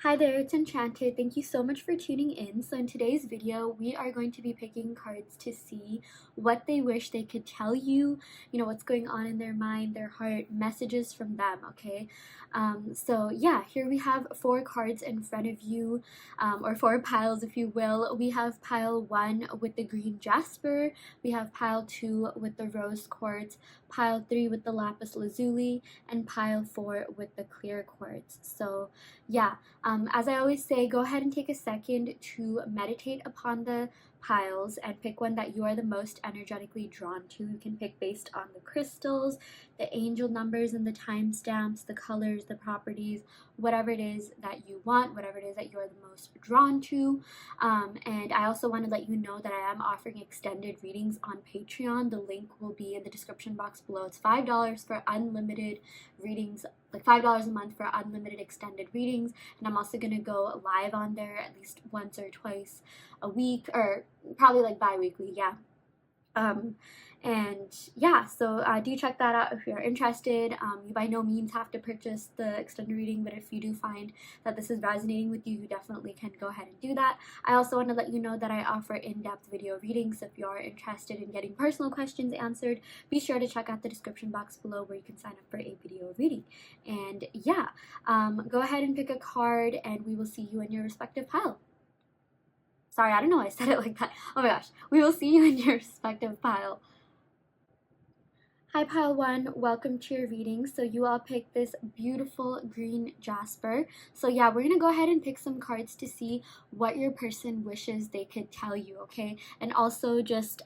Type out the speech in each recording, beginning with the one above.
Hi there, it's Enchanted. Thank you so much for tuning in. So in today's video, we are going to be picking cards to see what they wish they could tell you, what's going on in their mind, their heart, messages from them, okay? So yeah, here we have 4 cards in front of you, or 4 piles if you will. We have pile 1 with the green Jasper, we have pile 2 with the rose quartz, pile 3 with the Lapis Lazuli, and pile 4 with the clear quartz. So yeah, as I always say, go ahead and take a second to meditate upon the piles and pick one that you are the most energetically drawn to. You can pick based on the crystals, the angel numbers and the timestamps, the colors, the properties, whatever it is that you want, whatever it is that you are the most drawn to. And I also want to let you know that I am offering extended readings on Patreon. The link will be in the description box below. It's $5 for unlimited readings, like $5 a month for unlimited extended readings, and I'm also going to go live on there at least once or twice a week, or probably like bi-weekly, yeah. And yeah, so do check that out if you're interested. You by no means have to purchase the extended reading, but if you do find that this is resonating with you, you definitely can go ahead and do that. I also want to let you know that I offer in-depth video readings. If you are interested in getting personal questions answered, be sure to check out the description box below where you can sign up for a video reading. And yeah, go ahead and pick a card and we will see you in your respective pile. Sorry, I don't know why I said it like that. Oh my gosh. We will see you in your respective pile. Hi pile 1, welcome to your reading. So you all picked this beautiful green Jasper. So yeah, we're gonna go ahead and pick some cards to see what your person wishes they could tell you, okay? And also just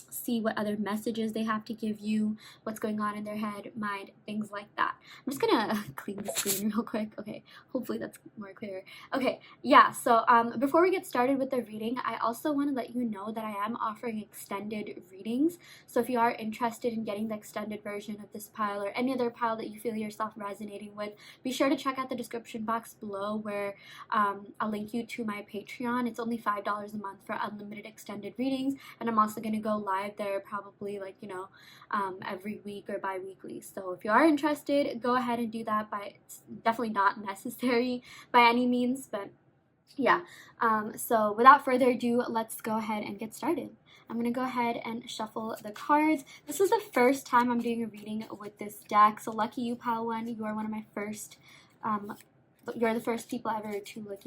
see what other messages they have to give you, what's going on in their head, mind, things like that. I'm just gonna clean the screen real quick. Okay, hopefully that's more clear. Okay, yeah, so before we get started with the reading, I also want to let you know that I am offering extended readings. So if you are interested in getting the extended version of this pile or any other pile that you feel yourself resonating with, be sure to check out the description box below where I'll link you to my Patreon. It's only $5 a month for unlimited extended readings, and I'm also going to go live there probably like, every week or bi-weekly. So if you are interested, go ahead and do that. It's definitely not necessary by any means, but yeah. So without further ado, let's go ahead and get started. I'm going to go ahead and shuffle the cards. This is the first time I'm doing a reading with this deck, so lucky you, pile 1. You are one of my first, you're the first people ever to,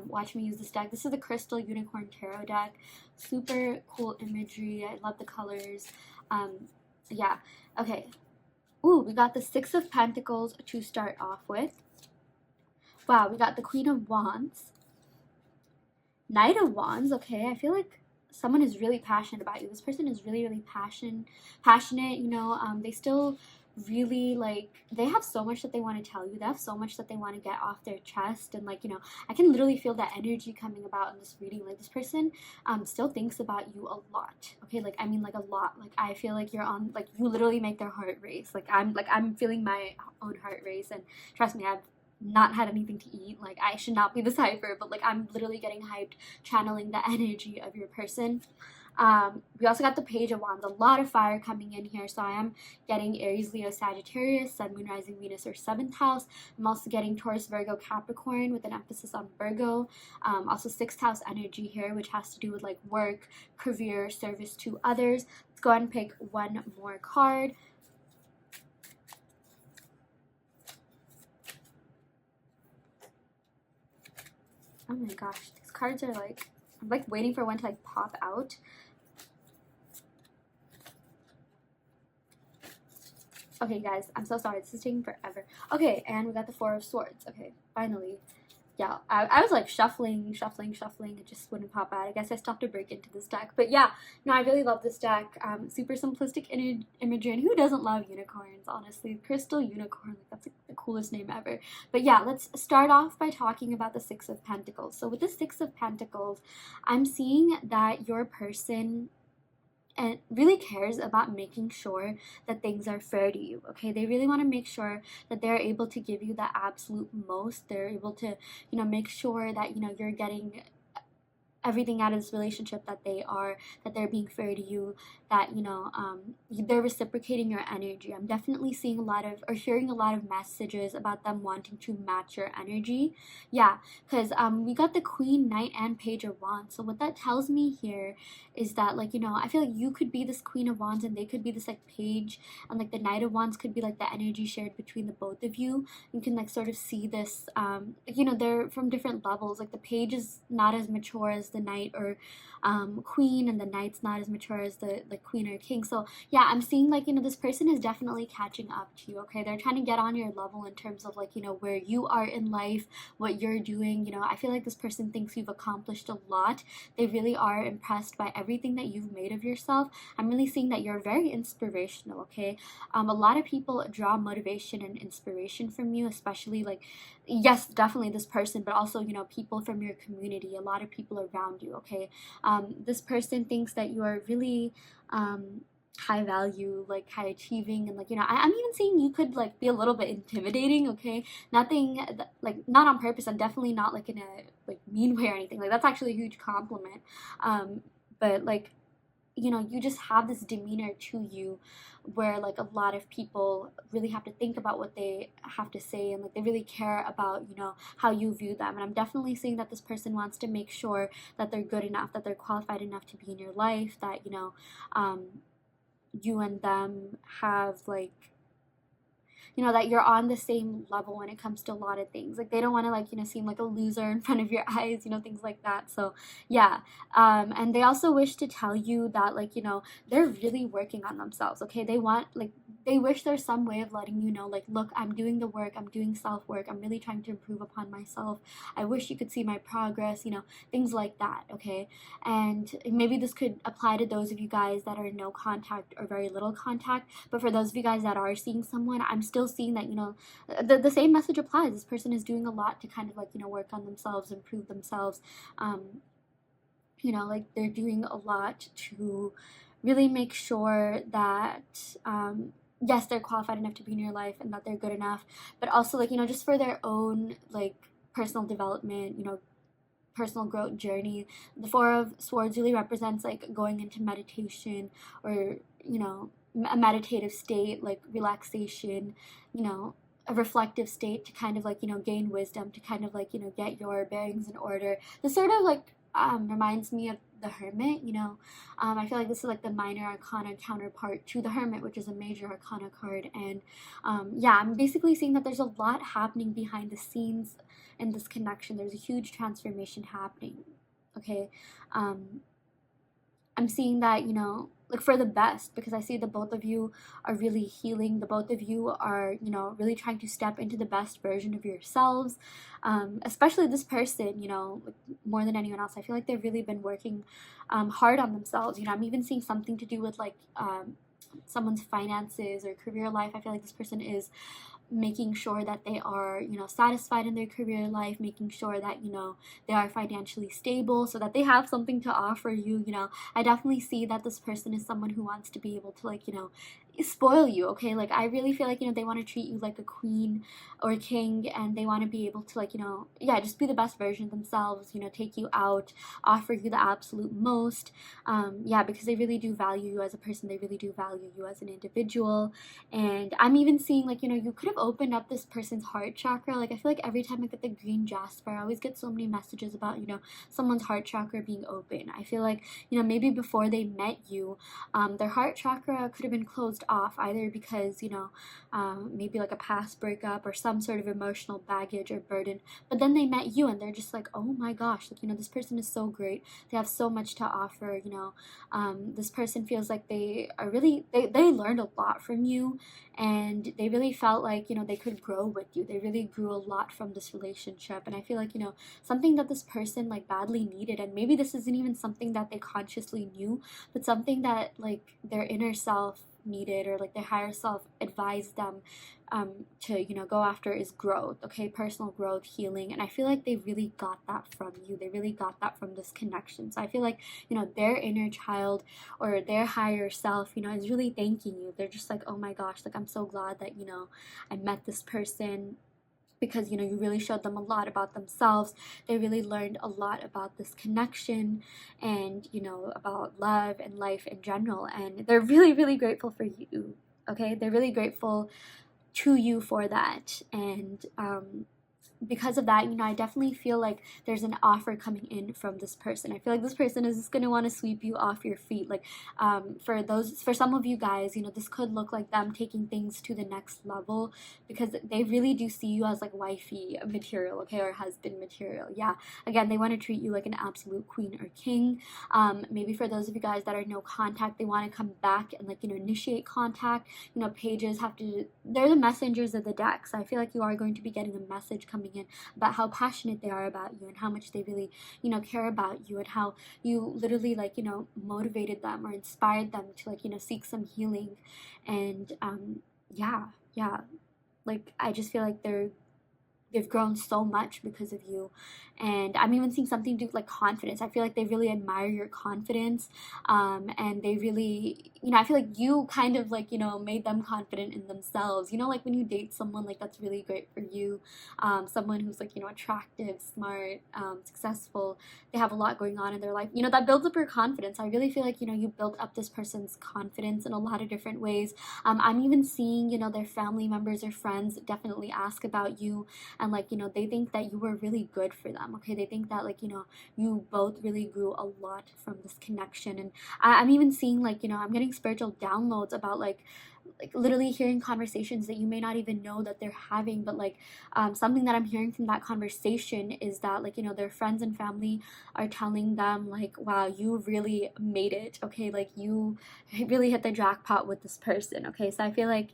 watch me use this deck. This is the Crystal Unicorn Tarot deck. Super cool imagery. I love the colors. Yeah. Okay. Ooh, we got the 6 of Pentacles to start off with. Wow, we got the Queen of Wands. Knight of Wands. Okay, I feel like someone is really passionate about you. This person is really, really passionate, they still really, they have so much that they want to tell you. They have so much that they want to get off their chest, and I can literally feel that energy coming about in this reading. Like, this person still thinks about you a lot, okay? A lot. Like, I feel like you're on, you literally make their heart race. I'm feeling my own heart race, and trust me, I've not had anything to eat. I should not be this hyper, but I'm literally getting hyped channeling the energy of your person. We also got the Page of Wands, a lot of fire coming in here. So I am getting Aries, Leo, Sagittarius, Sun, Moon, Rising, Venus, or 7th house. I'm also getting Taurus, Virgo, Capricorn with an emphasis on Virgo. Also 6th house energy here, which has to do with work, career, service to others. Let's go ahead and pick one more card. Oh my gosh, these cards are I'm waiting for one to pop out. Okay guys, I'm so sorry, this is taking forever. Okay, and we got the 4 of Swords. Okay, finally. Yeah, I was shuffling, it just wouldn't pop out. I guess I still have to break into this deck. But yeah, no, I really love this deck. Super simplistic imagery, and who doesn't love unicorns, honestly? Crystal Unicorn, that's the coolest name ever. But yeah, let's start off by talking about the 6 of Pentacles. So with the 6 of Pentacles, I'm seeing that your person and really cares about making sure that things are fair to you, okay? They really want to make sure that they're able to give you the absolute most. They're able to, make sure that, you're getting everything out of this relationship, that they're being fair to you, that they're reciprocating your energy. I'm definitely seeing a lot of, or hearing a lot of messages about them wanting to match your energy. Yeah, because we got the Queen, Knight, and Page of Wands. So what that tells me here is that, like, I feel like you could be this Queen of Wands and they could be this like Page, and like the Knight of Wands could be like the energy shared between the both of you. You can like sort of see this, they're from different levels. Like the Page is not as mature as the Knight or Queen, and the Knight's not as mature as the Queen or King. So yeah, I'm seeing like, this person is definitely catching up to you. Okay, they're trying to get on your level in terms of like, where you are in life, what you're doing. I feel like this person thinks you've accomplished a lot. They really are impressed by everything that you've made of yourself. I'm really seeing that you're very inspirational. Okay, a lot of people draw motivation and inspiration from you, especially like, yes, definitely this person, but also people from your community, a lot of people around you. Okay, this person thinks that you are really high value, like high achieving, and like I'm even seeing you could like be a little bit intimidating. Okay, nothing like, not on purpose, and definitely not like in a like mean way or anything. Like that's actually a huge compliment. But like, you just have this demeanor to you where like a lot of people really have to think about what they have to say, and like they really care about how you view them. And I'm definitely seeing that this person wants to make sure that they're good enough, that they're qualified enough to be in your life, that um you and them have like, that you're on the same level when it comes to a lot of things. Like they don't want to like, seem like a loser in front of your eyes, things like that. So yeah. And they also wish to tell you that like, they're really working on themselves. Okay. They want like, they wish there's some way of letting you know, like, look, I'm doing the work, I'm doing self work, I'm really trying to improve upon myself. I wish you could see my progress, things like that. Okay. And maybe this could apply to those of you guys that are in no contact or very little contact. But for those of you guys that are seeing someone, I'm still seeing that, the same message applies. This person is doing a lot to kind of like, work on themselves, improve themselves. Like they're doing a lot to really make sure that, yes, they're qualified enough to be in your life and that they're good enough, but also like, just for their own like personal development, personal growth journey. The Four of Swords really represents like going into meditation, or a meditative state, like relaxation, a reflective state to kind of like gain wisdom, to kind of like get your bearings in order. This sort of like reminds me of the Hermit. I feel like this is like the minor arcana counterpart to the Hermit, which is a major arcana card. And yeah, I'm basically seeing that there's a lot happening behind the scenes in this connection. There's a huge transformation happening. Okay, I'm seeing that, like for the best, because I see the both of you are really healing. The both of you are, really trying to step into the best version of yourselves. Especially this person, like more than anyone else. I feel like they've really been working hard on themselves. I'm even seeing something to do with like someone's finances or career life. I feel like this person is making sure that they are satisfied in their career life, making sure that they are financially stable, so that they have something to offer you. I definitely see that this person is someone who wants to be able to like spoil you. Okay, like I really feel like they want to treat you like a queen or a king, and they want to be able to like yeah, just be the best version of themselves, take you out, offer you the absolute most. Yeah, because they really do value you as a person, they really do value you as an individual. And I'm even seeing like you could have opened up this person's heart chakra. Like I feel like every time I get the green Jasper, I always get so many messages about someone's heart chakra being open. I feel like maybe before they met you, their heart chakra could have been closed off, either because maybe like a past breakup or some sort of emotional baggage or burden. But then they met you and they're just like, oh my gosh, like this person is so great, they have so much to offer. This person feels like they are really, they learned a lot from you, and they really felt like they could grow with you. They really grew a lot from this relationship. And I feel like something that this person like badly needed, and maybe this isn't even something that they consciously knew, but something that like their inner self needed, or like their higher self advised them to go after, is growth. Okay, personal growth, healing. And I feel like they really got that from you. They really got that from this connection. So I feel like their inner child or their higher self is really thanking you. They're just like, oh my gosh, like I'm so glad that I met this person. because, you know, you really showed them a lot about themselves. They really learned a lot about this connection and, you know, about love and life in general. And they're really, really grateful for you. Okay, they're really grateful to you for that. And because of that, you know, I definitely feel like there's an offer coming in from this person. I feel like this person is just going to want to sweep you off your feet. Like, for some of you guys, you know, this could look like them taking things to the next level, because they really do see you as like wifey material, okay, or husband material. Yeah, again, they want to treat you like an absolute queen or king. Maybe for those of you guys that are no contact, they want to come back and, like, you know, initiate contact. You know, pages have to, they're the messengers of the deck. So I feel like you are going to be getting a message coming in about how passionate they are about you and how much they really, you know, care about you, and how you literally, like, you know, motivated them or inspired them to, like, you know, seek some healing. And yeah, like, I just feel like they've grown so much because of you. And I'm even seeing something to do like confidence. I feel like they really admire your confidence. And they really, you know, I feel like you kind of, like, you know, made them confident in themselves. You know, like when you date someone, like, that's really great for you, someone who's, like, you know, attractive, smart, successful, they have a lot going on in their life, you know, that builds up your confidence. I really feel like, you know, you built up this person's confidence in a lot of different ways. I'm even seeing, you know, their family members or friends definitely ask about you, and, like, you know, they think that you were really good for them. Okay, they think that, like, you know, you both really grew a lot from this connection. And I'm even seeing, like, you know, I'm getting spiritual downloads about, like literally hearing conversations that you may not even know that they're having. But, like, something that I'm hearing from that conversation is that, like, you know, their friends and family are telling them, like, wow, you really made it. Okay, like, you really hit the jackpot with this person. Okay, so I feel like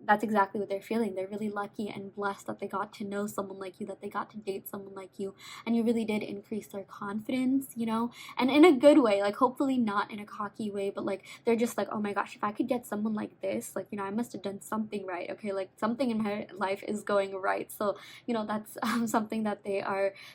that's exactly what they're feeling. They're really lucky and blessed that they got to know someone like you, that they got to date someone like you, and you really did increase their confidence, you know, and in a good way, like, hopefully not in a cocky way, but, like, they're just like, oh my gosh, if I could get someone like this, like, you know, I must have done something right. Okay, like, something in my life is going right. So, you know, that's something that they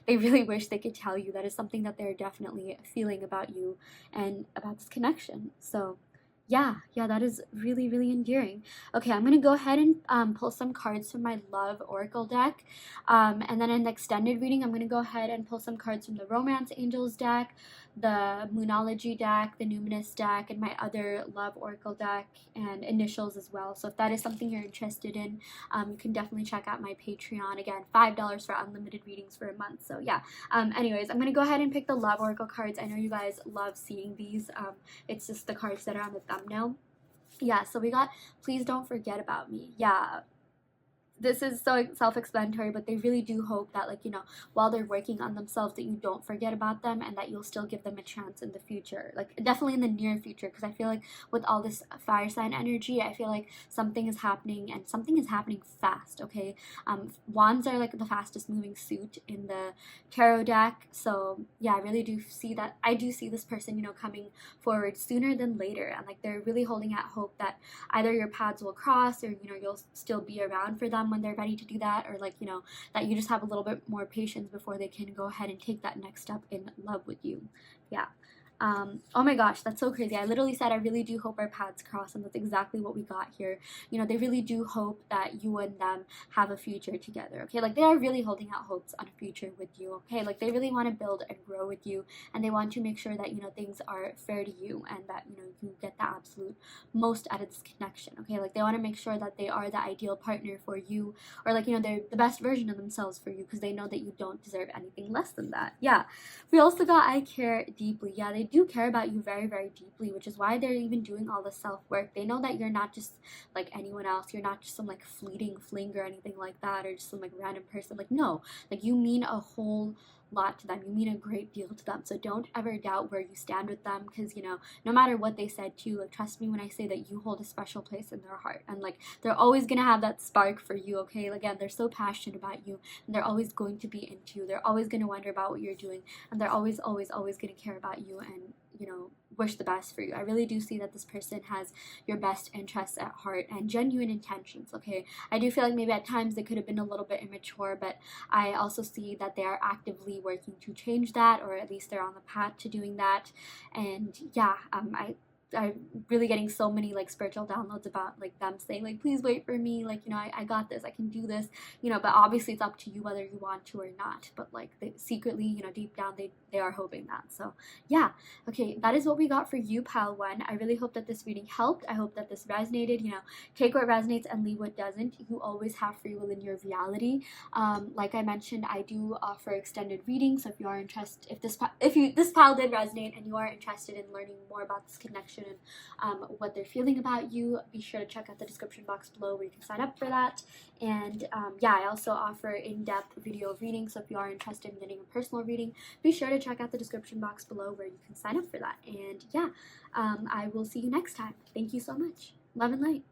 really wish they could tell you. That is something that they're definitely feeling about you and about this connection. So yeah, that is really, really endearing. Okay, I'm gonna go ahead and pull some cards from my love oracle deck, and then in the extended reading, I'm gonna go ahead and pull some cards from the romance angels deck, the moonology deck, the numinous deck, and my other love oracle deck, and initials as well. So if that is something you're interested in, you can definitely check out my Patreon. Again, $5 for unlimited readings for a month. So yeah. Anyways, I'm gonna go ahead and pick the love oracle cards. I know you guys love seeing these. It's just the cards that are on the thumbnail. Yeah, so we got Please Don't Forget About Me. Yeah, this is so self-explanatory, but they really do hope that, like, you know, while they're working on themselves, that you don't forget about them, and that you'll still give them a chance in the future, like, definitely in the near future. Because I feel like with all this fire sign energy, I feel like something is happening, and something is happening fast. Okay, wands are like the fastest moving suit in the tarot deck. So yeah, I really do see that. I do see this person, you know, coming forward sooner than later, and, like, they're really holding out hope that either your paths will cross, or, you know, you'll still be around for them when they're ready to do that, or, like, you know, that you just have a little bit more patience before they can go ahead and take that next step in love with you. Yeah. Oh my gosh, that's so crazy. I literally said I really do hope our paths cross, and that's exactly what we got here. You know, they really do hope that you and them have a future together. Okay, like, they are really holding out hopes on a future with you. Okay, like, they really want to build and grow with you, and they want to make sure that, you know, things are fair to you, and that, you know, you get the absolute most out of this connection. Okay, like, they want to make sure that they are the ideal partner for you, or, like, you know, they're the best version of themselves for you, because they know that you don't deserve anything less than that. Yeah. We also got I care deeply. Yeah, they do care about you very, very deeply, which is why they're even doing all the self-work. They know that you're not just like anyone else. You're not just some, like, fleeting fling or anything like that, or just some, like, random person. Like, no, like, you mean a whole lot to them. You mean a great deal to them. So don't ever doubt where you stand with them, because, you know, no matter what they said to you, like, trust me when I say that you hold a special place in their heart, and, like, they're always gonna have that spark for you. Okay, again, they're so passionate about you, and they're always going to be into you. They're always gonna wonder about what you're doing, and they're always, always, always gonna care about you, and, you know, wish the best for you. I really do see that this person has your best interests at heart and genuine intentions. Okay, I do feel like maybe at times they could have been a little bit immature, but I also see that they are actively working to change that, or at least they're on the path to doing that. And yeah, I I'm really getting so many like spiritual downloads about like them saying like, please wait for me, like, you know, I got this, I can do this, you know. But obviously it's up to you whether you want to or not. But like they secretly, you know, deep down they are hoping that. So yeah, okay, that is what we got for you, pile one. I really hope that this reading helped. I hope that this resonated. You know, take what resonates and leave what doesn't. You always have free will in your reality. Like I mentioned, I do offer extended readings. So if you are interested, if this pile did resonate and you are interested in learning more about this connection and what they're feeling about you, be sure to check out the description box below where you can sign up for that. And yeah, I also offer in-depth video readings. So if you are interested in getting a personal reading, be sure to check out the description box below where you can sign up for that. And yeah, I will see you next time. Thank you so much. Love and light.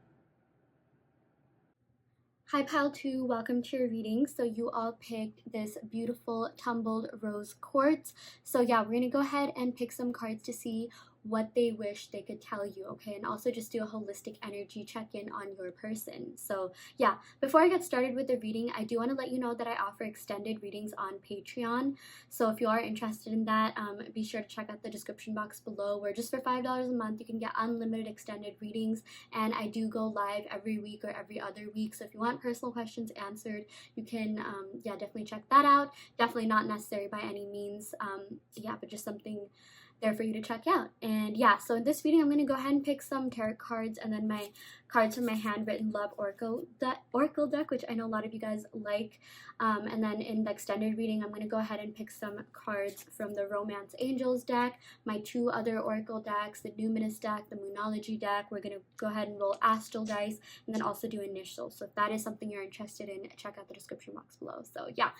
Hi Pile 2, welcome to your reading. So you all picked this beautiful tumbled rose quartz. So yeah, we're gonna go ahead and pick some cards to see what they wish they could tell you, okay? And also just do a holistic energy check-in on your person. So yeah, before I get started with the reading, I do want to let you know that I offer extended readings on Patreon. So if you are interested in that, be sure to check out the description box below, where just for $5 a month you can get unlimited extended readings. And I do go live every week or every other week. So if you want personal questions answered, you can yeah, definitely check that out. Definitely not necessary by any means, yeah, but just something there for you to check out. And yeah, so in this video I'm going to go ahead and pick some tarot cards and then my cards from my handwritten love oracle deck, which I know a lot of you guys like. And then in the extended reading I'm going to go ahead and pick some cards from the Romance Angels deck, my two other oracle decks, the Numinous deck, the Moonology deck. We're going to go ahead and roll astral dice and then also do initials. So if that is something you're interested in, check out the description box below. So yeah,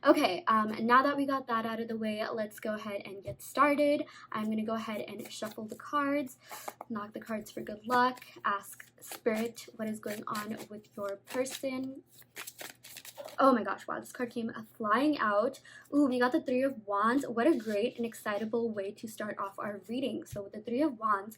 okay, now that we got that out of the way, let's go ahead and get started. I'm going to go ahead and shuffle the cards, knock the cards for good luck, ask Spirit what is going on with your person. Oh my gosh, wow, this card came flying out. Ooh, we got the Three of Wands. What a great and excitable way to start off our reading. So with the Three of Wands,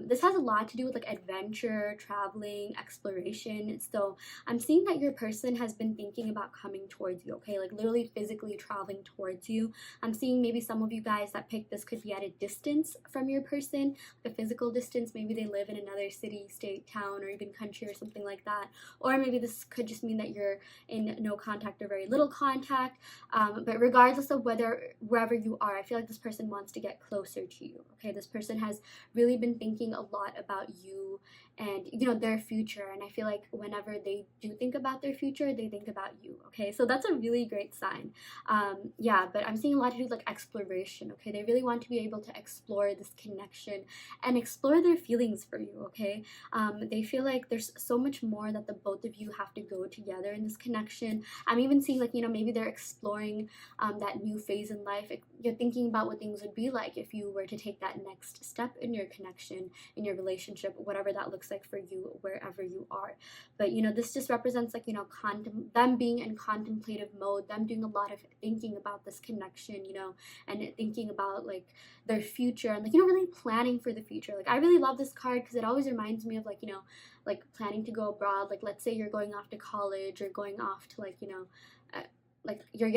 this has a lot to do with like adventure, traveling, exploration. So I'm seeing that your person has been thinking about coming towards you, okay? Like literally physically traveling towards you. I'm seeing maybe some of you guys that picked this could be at a distance from your person, like a physical distance. Maybe they live in another city, state, town, or even country or something like that. Or maybe this could just mean that you're in no contact or very little contact, but regardless of wherever you are, I feel like this person wants to get closer to you, okay? This person has really been thinking a lot about you and, you know, their future, and I feel like whenever they do think about their future, they think about you, okay? So that's a really great sign. Yeah, but I'm seeing a lot to do with like exploration, okay? They really want to be able to explore this connection and explore their feelings for you, okay? They feel like there's so much more that the both of you have to go together in this connection. I'm even seeing like, you know, maybe they're exploring that new phase in life. You're thinking about what things would be like if you were to take that next step in your connection, in your relationship, whatever that looks like for you, wherever you are. But, you know, this just represents like, you know, them being in contemplative mode, them doing a lot of thinking about this connection, you know, and thinking about like their future and like, you know, really planning for the future. Like I really love this card because it always reminds me of like, you know, like planning to go abroad. Like let's say you're going off to college or going off to like, you know, like you're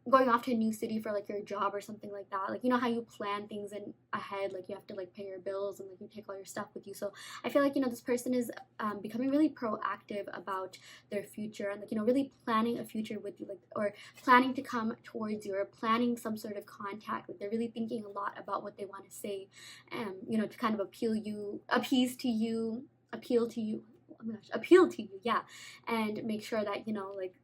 going off to a new city for like your job or something like that. Like, you know how you plan things in ahead, like you have to like pay your bills and like you take all your stuff with you. So I feel like, you know, this person is becoming really proactive about their future and like, you know, really planning a future with you, like, or planning to come towards you or planning some sort of contact. Like they're really thinking a lot about what they want to say, you know, to kind of appeal to you, oh my gosh, appeal to you, yeah, and make sure that, you know, like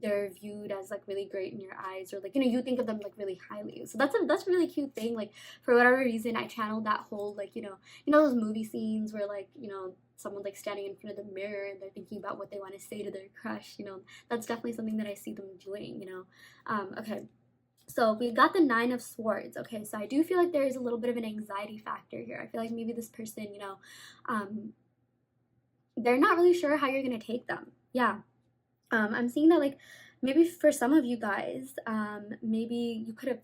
they're viewed as like really great in your eyes, or like, you know, you think of them like really highly. So that's a really cute thing. Like for whatever reason I channeled that whole like, you know those movie scenes where like, you know, someone like standing in front of the mirror and they're thinking about what they want to say to their crush, you know. That's definitely something that I see them doing, you know. Okay, so we got the Nine of Swords. Okay, so I do feel like there is a little bit of an anxiety factor here. I feel like maybe this person, you know, they're not really sure how you're gonna take them. Yeah, I'm seeing that like maybe for some of you guys, maybe you could have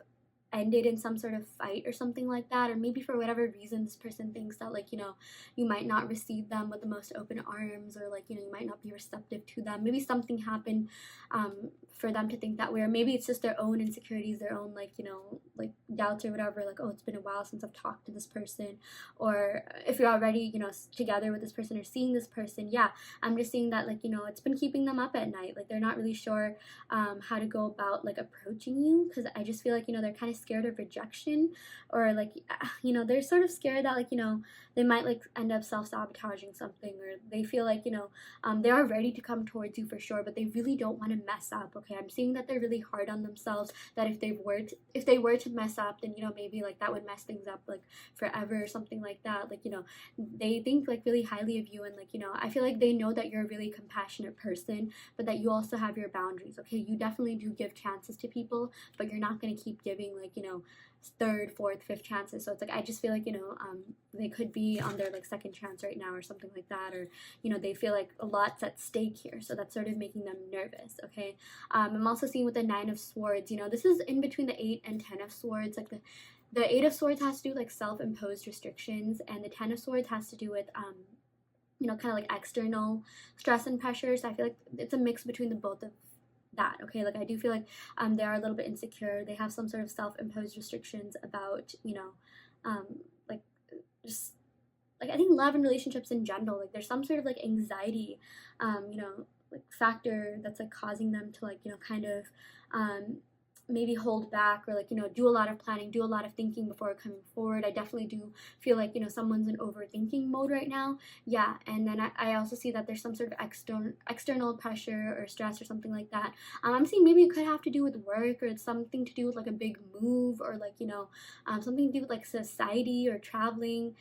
ended in some sort of fight or something like that, or maybe for whatever reason this person thinks that like, you know, you might not receive them with the most open arms, or like, you know, you might not be receptive to them. Maybe something happened for them to think that way, or maybe it's just their own insecurities, their own like, you know, like doubts or whatever, like, oh, it's been a while since I've talked to this person, or if you're already, you know, together with this person or seeing this person, yeah, I'm just seeing that, like, you know, it's been keeping them up at night. Like, they're not really sure how to go about, like, approaching you, because I just feel like, you know, they're kind of scared of rejection, or like, you know, they're sort of scared that, like, you know, they might like end up self-sabotaging something, or they feel like, you know, they are ready to come towards you for sure, but they really don't want to mess up. Okay, I'm seeing that they're really hard on themselves, that if they were to mess up, then, you know, maybe like that would mess things up like forever or something like that. Like, you know, they think like really highly of you, and like, you know, I feel like they know that you're a really compassionate person, but that you also have your boundaries. Okay, you definitely do give chances to people, but you're not going to keep giving, like, you know, third, fourth, fifth chances. So it's like, I just feel like, you know, they could be on their like second chance right now or something like that, or, you know, they feel like a lot's at stake here, so that's sort of making them nervous. Okay, I'm also seeing with the 9 of Swords, you know, this is in between the 8 and 10 of Swords. Like the 8 of Swords has to do like self-imposed restrictions, and the 10 of Swords has to do with you know, kind of like external stress and pressure. So I feel like it's a mix between the both of that. Okay, like I do feel like they are a little bit insecure. They have some sort of self-imposed restrictions about, you know, like just like, I think love and relationships in general, like there's some sort of like anxiety, you know, like factor that's like causing them to, like, you know, kind of maybe hold back, or like, you know, do a lot of planning, do a lot of thinking before coming forward. I definitely do feel like, you know, someone's in overthinking mode right now. Yeah, and then I also see that there's some sort of external pressure or stress or something like that. I'm seeing maybe it could have to do with work, or it's something to do with like a big move, or like, you know, something to do with like society or traveling.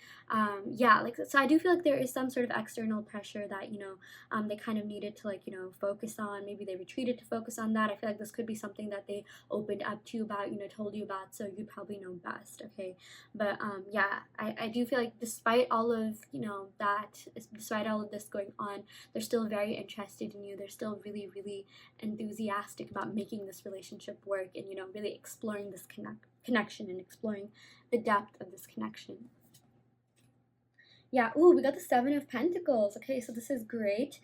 Yeah, like, so I do feel like there is some sort of external pressure that, you know, they kind of needed to, like, you know, focus on. Maybe they retreated to focus on that. I feel like this could be something that they opened up to you about, you know, told you about, so you'd probably know best. Okay, but yeah, I do feel like despite all of, you know, that, despite all of this going on, they're still very interested in you. They're still really, really enthusiastic about making this relationship work, and, you know, really exploring this connection and exploring the depth of this connection. Yeah, ooh, we got the 7 of Pentacles. Okay, so this is great.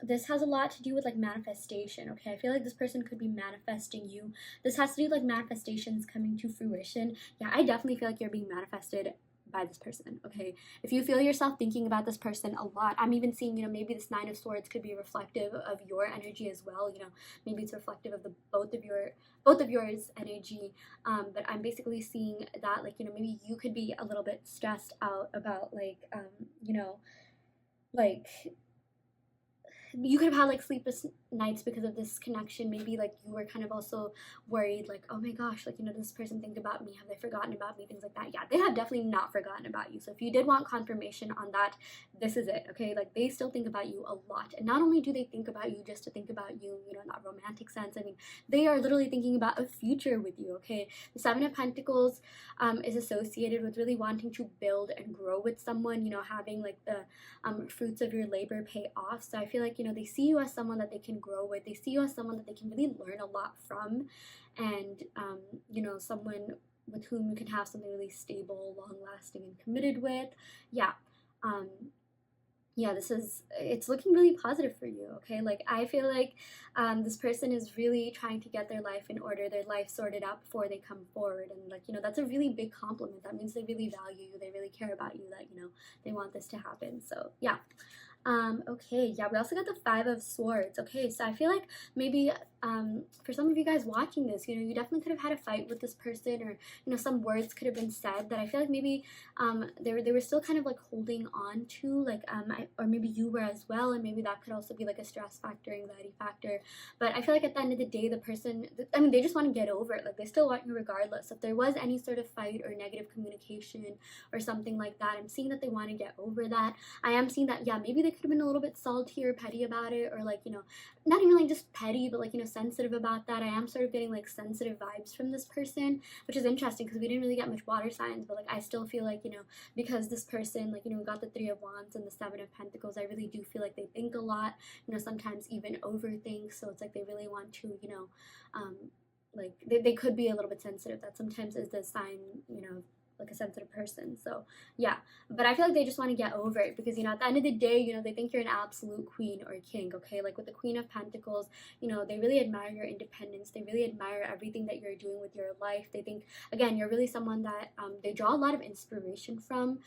This has a lot to do with like manifestation. Okay, I feel like this person could be manifesting you. This has to do with like manifestations coming to fruition. Yeah, I definitely feel like you're being manifested by this person. Okay, if you feel yourself thinking about this person a lot, I'm even seeing, you know, maybe this 9 of Swords could be reflective of your energy as well. You know, maybe it's reflective of the both of yours energy. But I'm basically seeing that, like, you know, maybe you could be a little bit stressed out about like, you know, like you could have had like sleepless nights because of this connection. Maybe like you were kind of also worried, like, oh my gosh, like, you know, does this person think about me? Have they forgotten about me? Things like that. Yeah, they have definitely not forgotten about you. So if you did want confirmation on that, this is it. Okay, like they still think about you a lot, and not only do they think about you just to think about you, you know, in that romantic sense. I mean, they are literally thinking about a future with you. Okay, the 7 of Pentacles is associated with really wanting to build and grow with someone. You know, having like the fruits of your labor pay off. So I feel like, you know, they see you as someone that they can grow with. They see you as someone that they can really learn a lot from, and you know, someone with whom you can have something really stable, long lasting, and committed with. Yeah. Um, yeah, it's looking really positive for you. Okay, like I feel like this person is really trying to get their life in order, their life sorted out before they come forward, and like, you know, that's a really big compliment. That means they really value you, they really care about you, that, you know, they want this to happen. So yeah. Okay, yeah, we also got the 5 of Swords. Okay, so I feel like maybe for some of you guys watching this, you know, you definitely could have had a fight with this person, or, you know, some words could have been said that I feel like maybe they were still kind of like holding on to, like or maybe you were as well, and maybe that could also be like a stress factor, anxiety factor. But I feel like at the end of the day, the person, I mean, they just want to get over it. Like they still want you regardless. If there was any sort of fight or negative communication or something like that, I'm seeing that they want to get over that. I am seeing that, yeah, maybe they could have been a little bit salty or petty about it, or like, you know, not even like just petty, but like, you know, sensitive about that. I am sort of getting like sensitive vibes from this person, which is interesting because we didn't really get much water signs, but like I still feel like, you know, because this person, like, you know, got the 3 of Wands and the 7 of Pentacles, I really do feel like they think a lot, you know, sometimes even overthink. So it's like they really want to, you know, like they could be a little bit sensitive. That sometimes is the sign, you know, like a sensitive person. So yeah, but I feel like they just want to get over it because, at the end of the day, they think you're an absolute queen or king, okay? Like with the Queen of Pentacles, they really admire your independence. They really admire everything that you're doing with your life. They think, again, you're really someone that they draw a lot of inspiration from.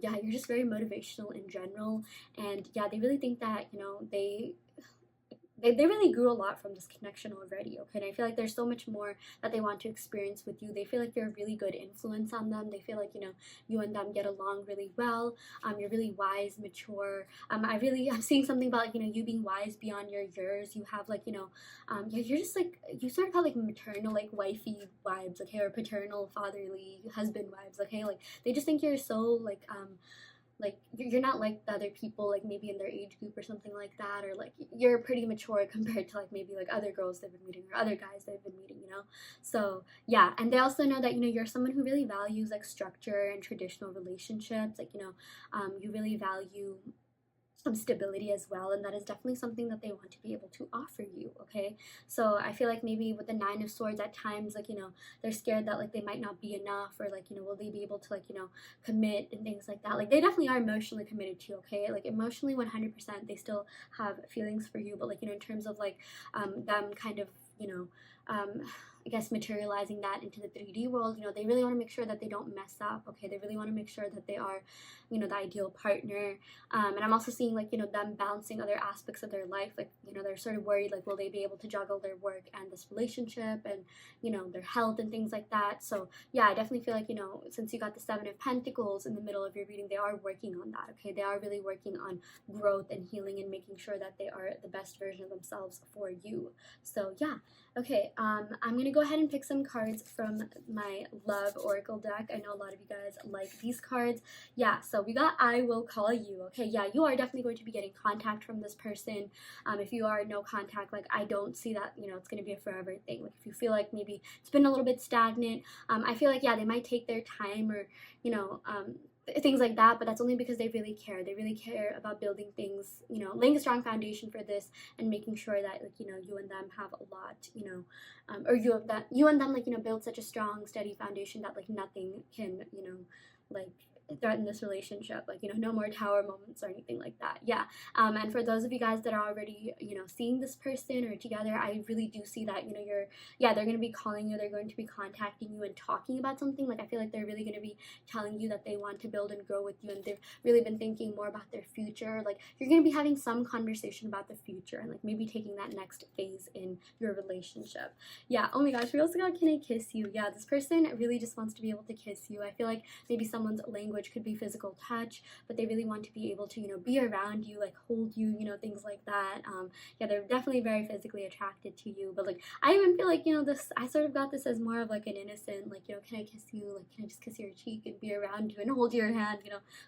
Yeah, you're just very motivational in general. And yeah, they really think that, they really grew a lot from this connection already, okay? And I feel like there's so much more that they want to experience with you. They feel like you're a really good influence on them. They feel like, you and them get along really well. You're really wise, mature. I'm seeing something about, like, you being wise beyond your years. You have, like, yeah, you're just, like, you sort of have, like, maternal, like, wifey vibes, okay? Or paternal, fatherly, husband vibes, okay? Like, they just think you're so, like you're not like the other people, like maybe in their age group or something like that, or like you're pretty mature compared to like maybe like other girls they've been meeting or other guys they've been meeting. So yeah, and they also know that you're someone who really values like structure and traditional relationships, like you really value some stability as well, and that is definitely something that they want to be able to offer you, okay? So I feel like maybe with the Nine of Swords at times, like they're scared that like they might not be enough, or like will they be able to like commit and things like that. Like they definitely are emotionally committed to you, okay? Like emotionally 100% they still have feelings for you, but like in terms of like them kind of I guess materializing that into the 3D world, they really want to make sure that they don't mess up, okay? They really want to make sure that they are, the ideal partner. And I'm also seeing like, them balancing other aspects of their life. Like, they're sort of worried, like, will they be able to juggle their work and this relationship and, their health and things like that. So yeah, I definitely feel like, since you got the Seven of Pentacles in the middle of your reading, they are working on that, okay? They are really working on growth and healing and making sure that they are the best version of themselves for you. So yeah. Okay, I'm going to go ahead and pick some cards from my Love Oracle deck. I know a lot of you guys like these cards. Yeah, so we got I Will Call You. Okay, yeah, you are definitely going to be getting contact from this person. If you are no contact, like I don't see that, it's going to be a forever thing. Like if you feel like maybe it's been a little bit stagnant, I feel like, yeah, they might take their time or, things like that, but that's only because they really care. They really care about building things, laying a strong foundation for this and making sure that like you and them have a lot, or you and them like build such a strong steady foundation that like nothing can like threaten this relationship, like no more tower moments or anything like that. Yeah. And for those of you guys that are already seeing this person or together, I really do see that they're going to be calling you, they're going to be contacting you and talking about something. Like I feel like they're really going to be telling you that they want to build and grow with you, and they've really been thinking more about their future. Like you're going to be having some conversation about the future and like maybe taking that next phase in your relationship. Yeah. Oh my gosh, we also got Can I Kiss You? Yeah, this person really just wants to be able to kiss you. I feel like maybe someone's language could be physical touch, but they really want to be able to be around you, like hold you, things like that. Yeah, they're definitely very physically attracted to you, but like I even feel like this, I sort of got this as more of like an innocent, like can I kiss you, like can I just kiss your cheek and be around you and hold your hand,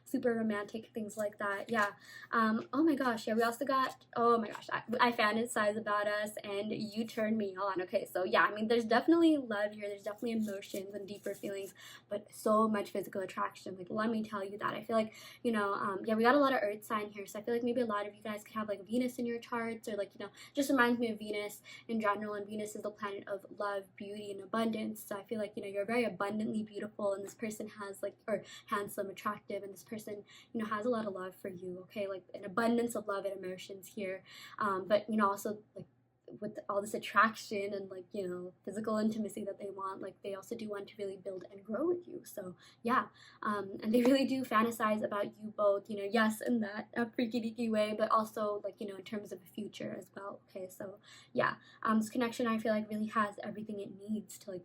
super romantic things like that. Yeah. Oh my gosh, yeah, we also got, oh my gosh, I fantasize about us and you turn me on. Okay, so yeah, I mean there's definitely love here, there's definitely emotions and deeper feelings, but so much physical attraction. Like let me tell you that. I feel like yeah, we got a lot of earth sign here, so I feel like maybe a lot of you guys could have like Venus in your charts, or like just reminds me of Venus in general, and Venus is the planet of love, beauty, and abundance. So I feel like you're very abundantly beautiful, and this person has like, or handsome, attractive, and this person has a lot of love for you, okay? Like an abundance of love and emotions here, but also like with all this attraction and like physical intimacy that they want, like they also do want to really build and grow with you. So yeah, and they really do fantasize about you both, yes, in that freaky deaky way, but also like in terms of the future as well. Okay, so yeah, this connection I feel like really has everything it needs to like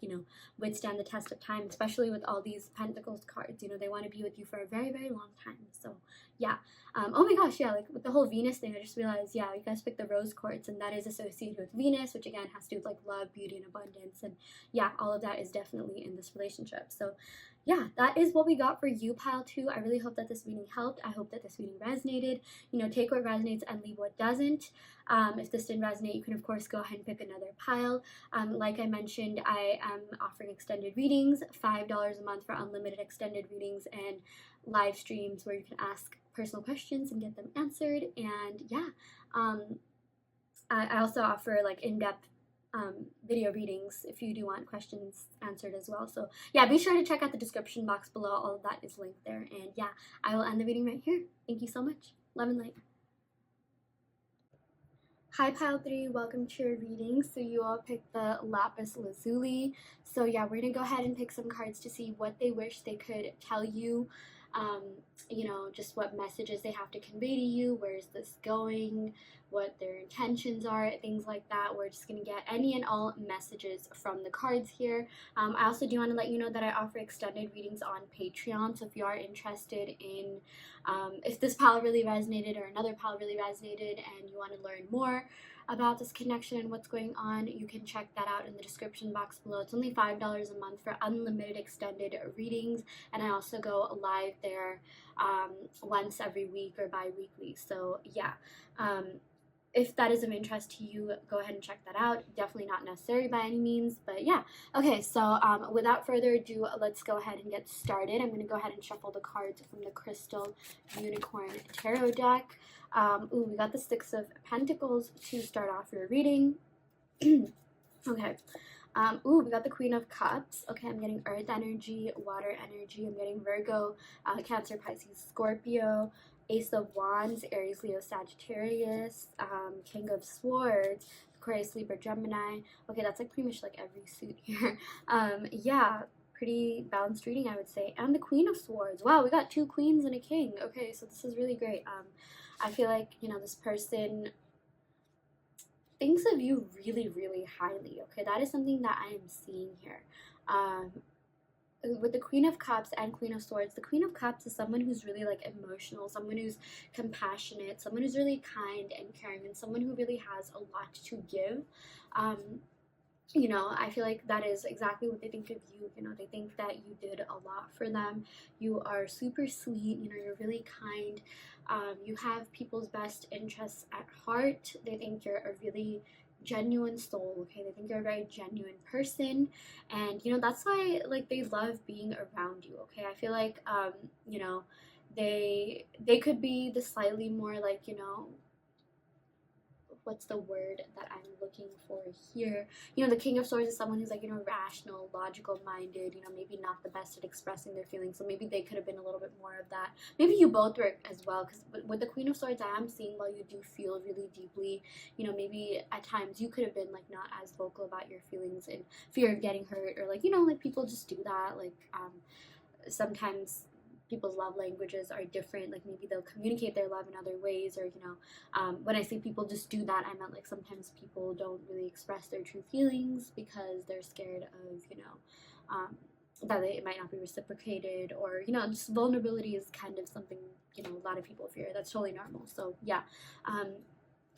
withstand the test of time, especially with all these Pentacles cards. They want to be with you for a very, very long time. So yeah. Oh my gosh, yeah, like with the whole Venus thing, I just realized, yeah, you guys picked the rose quartz, and that is associated with Venus, which again has to do with like love, beauty, and abundance. And yeah, all of that is definitely in this relationship. So yeah, that is what we got for you, pile 2. I really hope that this reading helped. I hope that this reading resonated. Take what resonates and leave what doesn't. If this didn't resonate, you can of course go ahead and pick another pile. Like I mentioned, I am offering extended readings, $5 a month for unlimited extended readings and live streams where you can ask personal questions and get them answered. And yeah, I also offer like in-depth video readings if you do want questions answered as well. So yeah, be sure to check out the description box below. All of that is linked there. And yeah, I will end the reading right here. Thank you so much. Love and light. Hi Pile 3, welcome to your reading. So you all picked the Lapis Lazuli. So yeah, we're gonna go ahead and pick some cards to see what they wish they could tell you. You know, just what messages they have to convey to you, where is this going, what their intentions are, things like that. We're just going to get any and all messages from the cards here. I also do want to let you know that I offer extended readings on Patreon, so if you are interested in if this pile really resonated or another pile really resonated and you want to learn more about this connection and what's going on, you can check that out in the description box below. It's only $5 a month for unlimited extended readings, and I also go live there once every week or bi-weekly. So yeah, if that is of interest to you, go ahead and check that out. Definitely not necessary by any means, but yeah. Okay, so without further ado, let's go ahead and get started. I'm going to go ahead and shuffle the cards from the Crystal Unicorn Tarot deck. Ooh, we got the Six of Pentacles to start off your reading. Okay. Ooh, we got the Queen of Cups. Okay, I'm getting Earth energy, Water energy. I'm getting Virgo, Cancer, Pisces, Scorpio, Ace of Wands, Aries, Leo, Sagittarius, King of Swords, Aquarius, Libra, Gemini. Okay, that's like pretty much like every suit here. Yeah, pretty balanced reading, I would say. And the Queen of Swords. Wow, we got two queens and a king. Okay, so this is really great. I feel like, you know, this person thinks of you really, really highly. Okay, that is something that I am seeing here. With the Queen of Cups and Queen of Swords, the Queen of Cups is someone who's really like emotional, someone who's compassionate, someone who's really kind and caring, and someone who really has a lot to give. You know, I feel like that is exactly what they think of you. You know, they think that you did a lot for them. You are super sweet, you know, you're really kind. You have people's best interests at heart. They think you're a really genuine soul, okay? They think you're a very genuine person, and you know, that's why like they love being around you, okay? I feel like you know, they could be the slightly more like, you know, what's the word that I'm looking for here? You know, the King of Swords is someone who's like, you know, rational, logical minded, you know, maybe not the best at expressing their feelings. So maybe they could have been a little bit more of that. Maybe you both were as well, because with the Queen of Swords, I am seeing while you do feel really deeply, you know, maybe at times you could have been like not as vocal about your feelings in fear of getting hurt, or like, you know, like people just do that. Like, sometimes people's love languages are different, like maybe they'll communicate their love in other ways, or you know, when I say people just do that, I meant like sometimes people don't really express their true feelings because they're scared of, you know, that it might not be reciprocated, or you know, just vulnerability is kind of something, you know, a lot of people fear. That's totally normal. So yeah.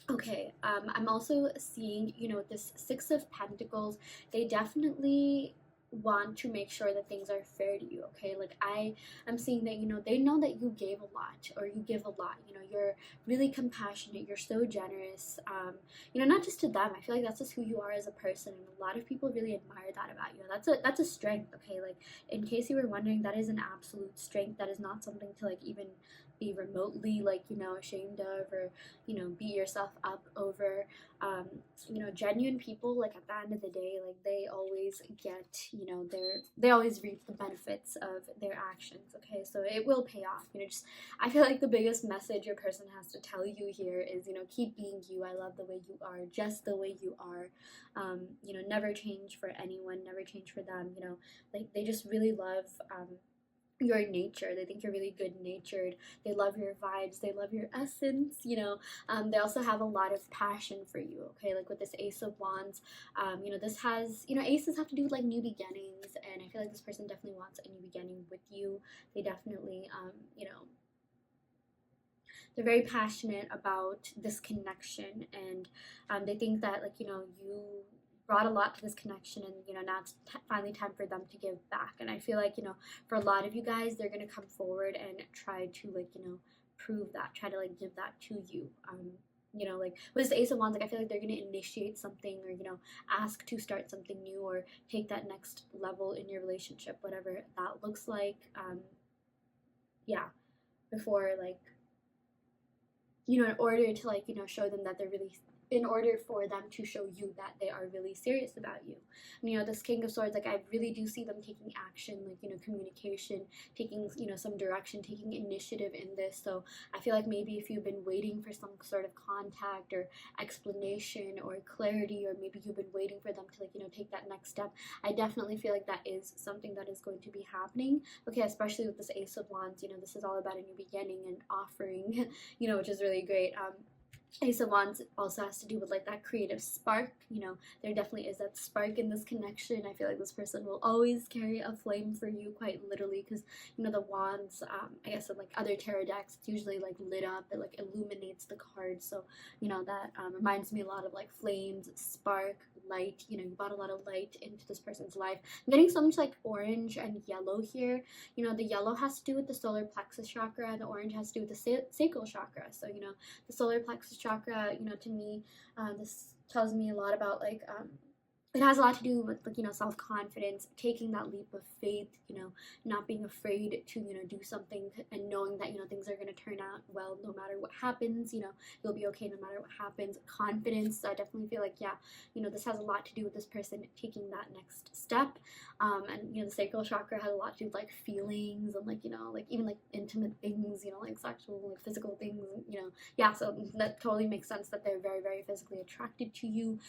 Okay, I'm also seeing, you know, this Six of Pentacles, they definitely want to make sure that things are fair to you, okay? Like I'm seeing that, you know, they know that you gave a lot, or you give a lot, you know, you're really compassionate, you're so generous, you know, not just to them. I feel like that's just who you are as a person, and a lot of people really admire that about you. That's a strength, okay? Like, in case you were wondering, that is an absolute strength. That is not something to like even be remotely like, you know, ashamed of, or you know, beat yourself up over. You know, genuine people, like at the end of the day, like they always get, you know, they always reap the benefits of their actions, okay? So it will pay off, you know. Just, I feel like the biggest message your person has to tell you here is, you know, keep being you. I love the way you are, just the way you are. You know, never change for anyone, never change for them, you know. Like, they just really love your nature. They think you're really good natured. They love your vibes. They love your essence, you know. They also have a lot of passion for you, okay? Like with this Ace of Wands, you know, this has, you know, aces have to do with like new beginnings, and I feel like this person definitely wants a new beginning with you. They definitely, you know, they're very passionate about this connection, and they think that, like, you know, you brought a lot to this connection, and you know, now it's finally time for them to give back. And I feel like, you know, for a lot of you guys, they're gonna come forward and try to, like, you know, prove that, try to like give that to you. You know, like with this Ace of Wands, like I feel like they're gonna initiate something, or you know, ask to start something new, or take that next level in your relationship, whatever that looks like. Yeah, before, like, you know, in order to like, you know, show them that they're really in order for them to show you that they are really serious about you. And, you know, this King of Swords, like, I really do see them taking action, like, you know, communication, taking, you know, some direction, taking initiative in this. So I feel like maybe if you've been waiting for some sort of contact or explanation or clarity, or maybe you've been waiting for them to, like, you know, take that next step, I definitely feel like that is something that is going to be happening. Okay, especially with this Ace of Wands, you know, this is all about a new beginning and offering, you know, which is really great. Ace of Wands also has to do with like that creative spark. You know, there definitely is that spark in this connection. I feel like this person will always carry a flame for you, quite literally, because, you know, the wands, I guess in like other tarot decks, it's usually like lit up, it like illuminates the cards. So, you know, that reminds me a lot of like flames, spark, light. You know, you brought a lot of light into this person's life. I'm getting so much like orange and yellow here. You know, the yellow has to do with the solar plexus chakra, and the orange has to do with the sacral chakra. So, you know, the solar plexus chakra, you know, to me, this tells me a lot about like it has a lot to do with, like, you know, self-confidence, taking that leap of faith, you know, not being afraid to, you know, do something, and knowing that, you know, things are going to turn out well no matter what happens. You know, you'll be okay no matter what happens. Confidence. So I definitely feel like, yeah, you know, this has a lot to do with this person taking that next step. And, you know, the sacral chakra has a lot to do with like feelings and, like, you know, like even like intimate things, you know, like sexual, like physical things, you know. Yeah, so that totally makes sense that they're very, very physically attracted to you.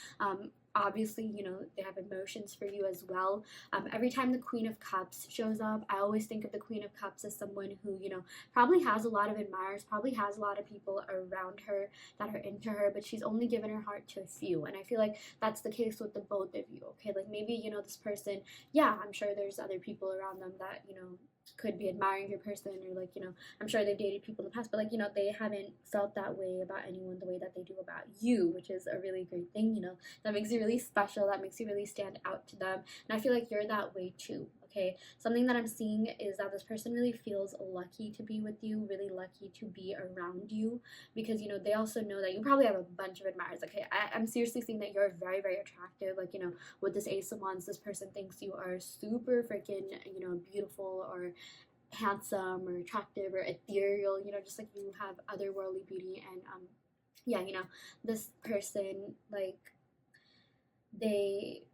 Obviously, you know, they have emotions for you as well. Every time the Queen of Cups shows up, I always think of the Queen of Cups as someone who, you know, probably has a lot of admirers, probably has a lot of people around her that are into her, but she's only given her heart to a few. And I feel like that's the case with the both of you. Okay, like maybe, you know, this person, yeah, I'm sure there's other people around them that, you know, could be admiring your person, or like, you know, I'm sure they've dated people in the past, but like, you know, they haven't felt that way about anyone the way that they do about you, which is a really great thing. You know, that makes you really special, that makes you really stand out to them. And I feel like you're that way too. Okay, something that I'm seeing is that this person really feels lucky to be with you, really lucky to be around you, because, you know, they also know that you probably have a bunch of admirers. Okay, I'm seriously seeing that you're very, very attractive. Like, you know, with this Ace of Wands, this person thinks you are super freaking, you know, beautiful or handsome or attractive or ethereal, you know, just like you have otherworldly beauty. And yeah, you know, this person, like, they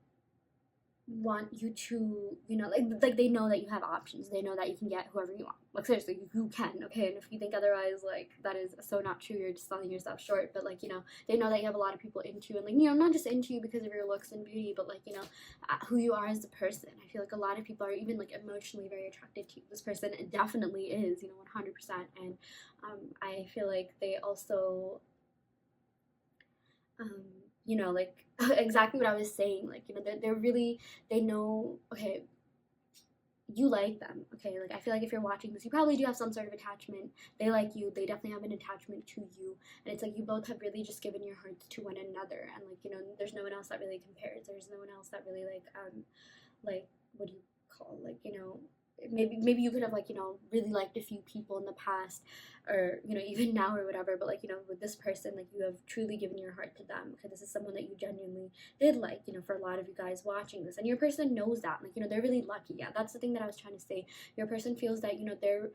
want you to, you know, like they know that you have options, they know that you can get whoever you want, like seriously, you can. Okay, and if you think otherwise, like, that is so not true, you're just selling yourself short. But like, you know, they know that you have a lot of people into you, and like, you know, not just into you because of your looks and beauty, but like, you know, who you are as a person. I feel like a lot of people are even like emotionally very attracted to you. This person definitely is, you know, 100%. And I feel like they also you know, like exactly what I was saying, like, you know, they're really, they know, okay, you like them. Okay, like, I feel like if you're watching this, you probably do have some sort of attachment. They like you, they definitely have an attachment to you, and it's like you both have really just given your hearts to one another. And like, you know, there's no one else that really compares, there's no one else that really like, what do you call, like, you know, maybe you could have, like, you know, really liked a few people in the past, or, you know, even now or whatever, but like, you know, with this person, like, you have truly given your heart to them, because this is someone that you genuinely did like, you know, for a lot of you guys watching this, and your person knows that, like, you know, they're really lucky. Yeah, that's the thing that I was trying to say. Your person feels that, you know, they're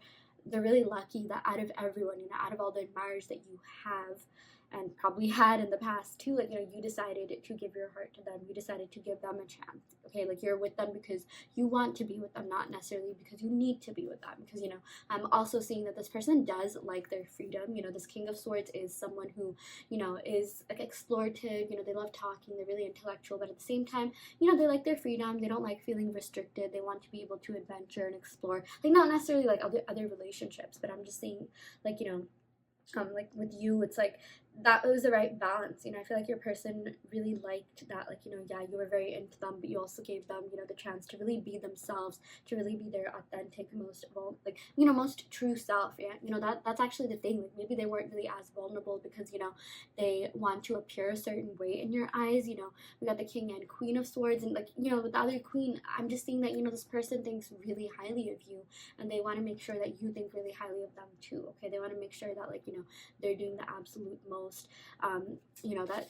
really lucky that out of everyone, you know, out of all the admirers that you have and probably had in the past too, like, you know, you decided to give your heart to them, you decided to give them a chance. Okay, like, you're with them because you want to be with them, not necessarily because you need to be with them. Because, you know, I'm also seeing that this person does like their freedom. You know, this King of Swords is someone who, you know, is like explorative, you know, they love talking, they're really intellectual, but at the same time, you know, they like their freedom, they don't like feeling restricted, they want to be able to adventure and explore, like, not necessarily like other relationships, but I'm just saying, like, you know, like with you, it's like that was the right balance. You know, I feel like your person really liked that, like, you know, yeah, you were very into them, but you also gave them, you know, the chance to really be themselves, to really be their authentic, most like, you know, most true self. Yeah, you know, that's actually the thing. Like, maybe they weren't really as vulnerable because, you know, they want to appear a certain way in your eyes. You know, we got the King and Queen of Swords, and like, you know, with the other Queen, I'm just seeing that, you know, this person thinks really highly of you, and they want to make sure that you think really highly of them too. Okay, they want to make sure that, like, you know, they're doing the absolute most, you know, that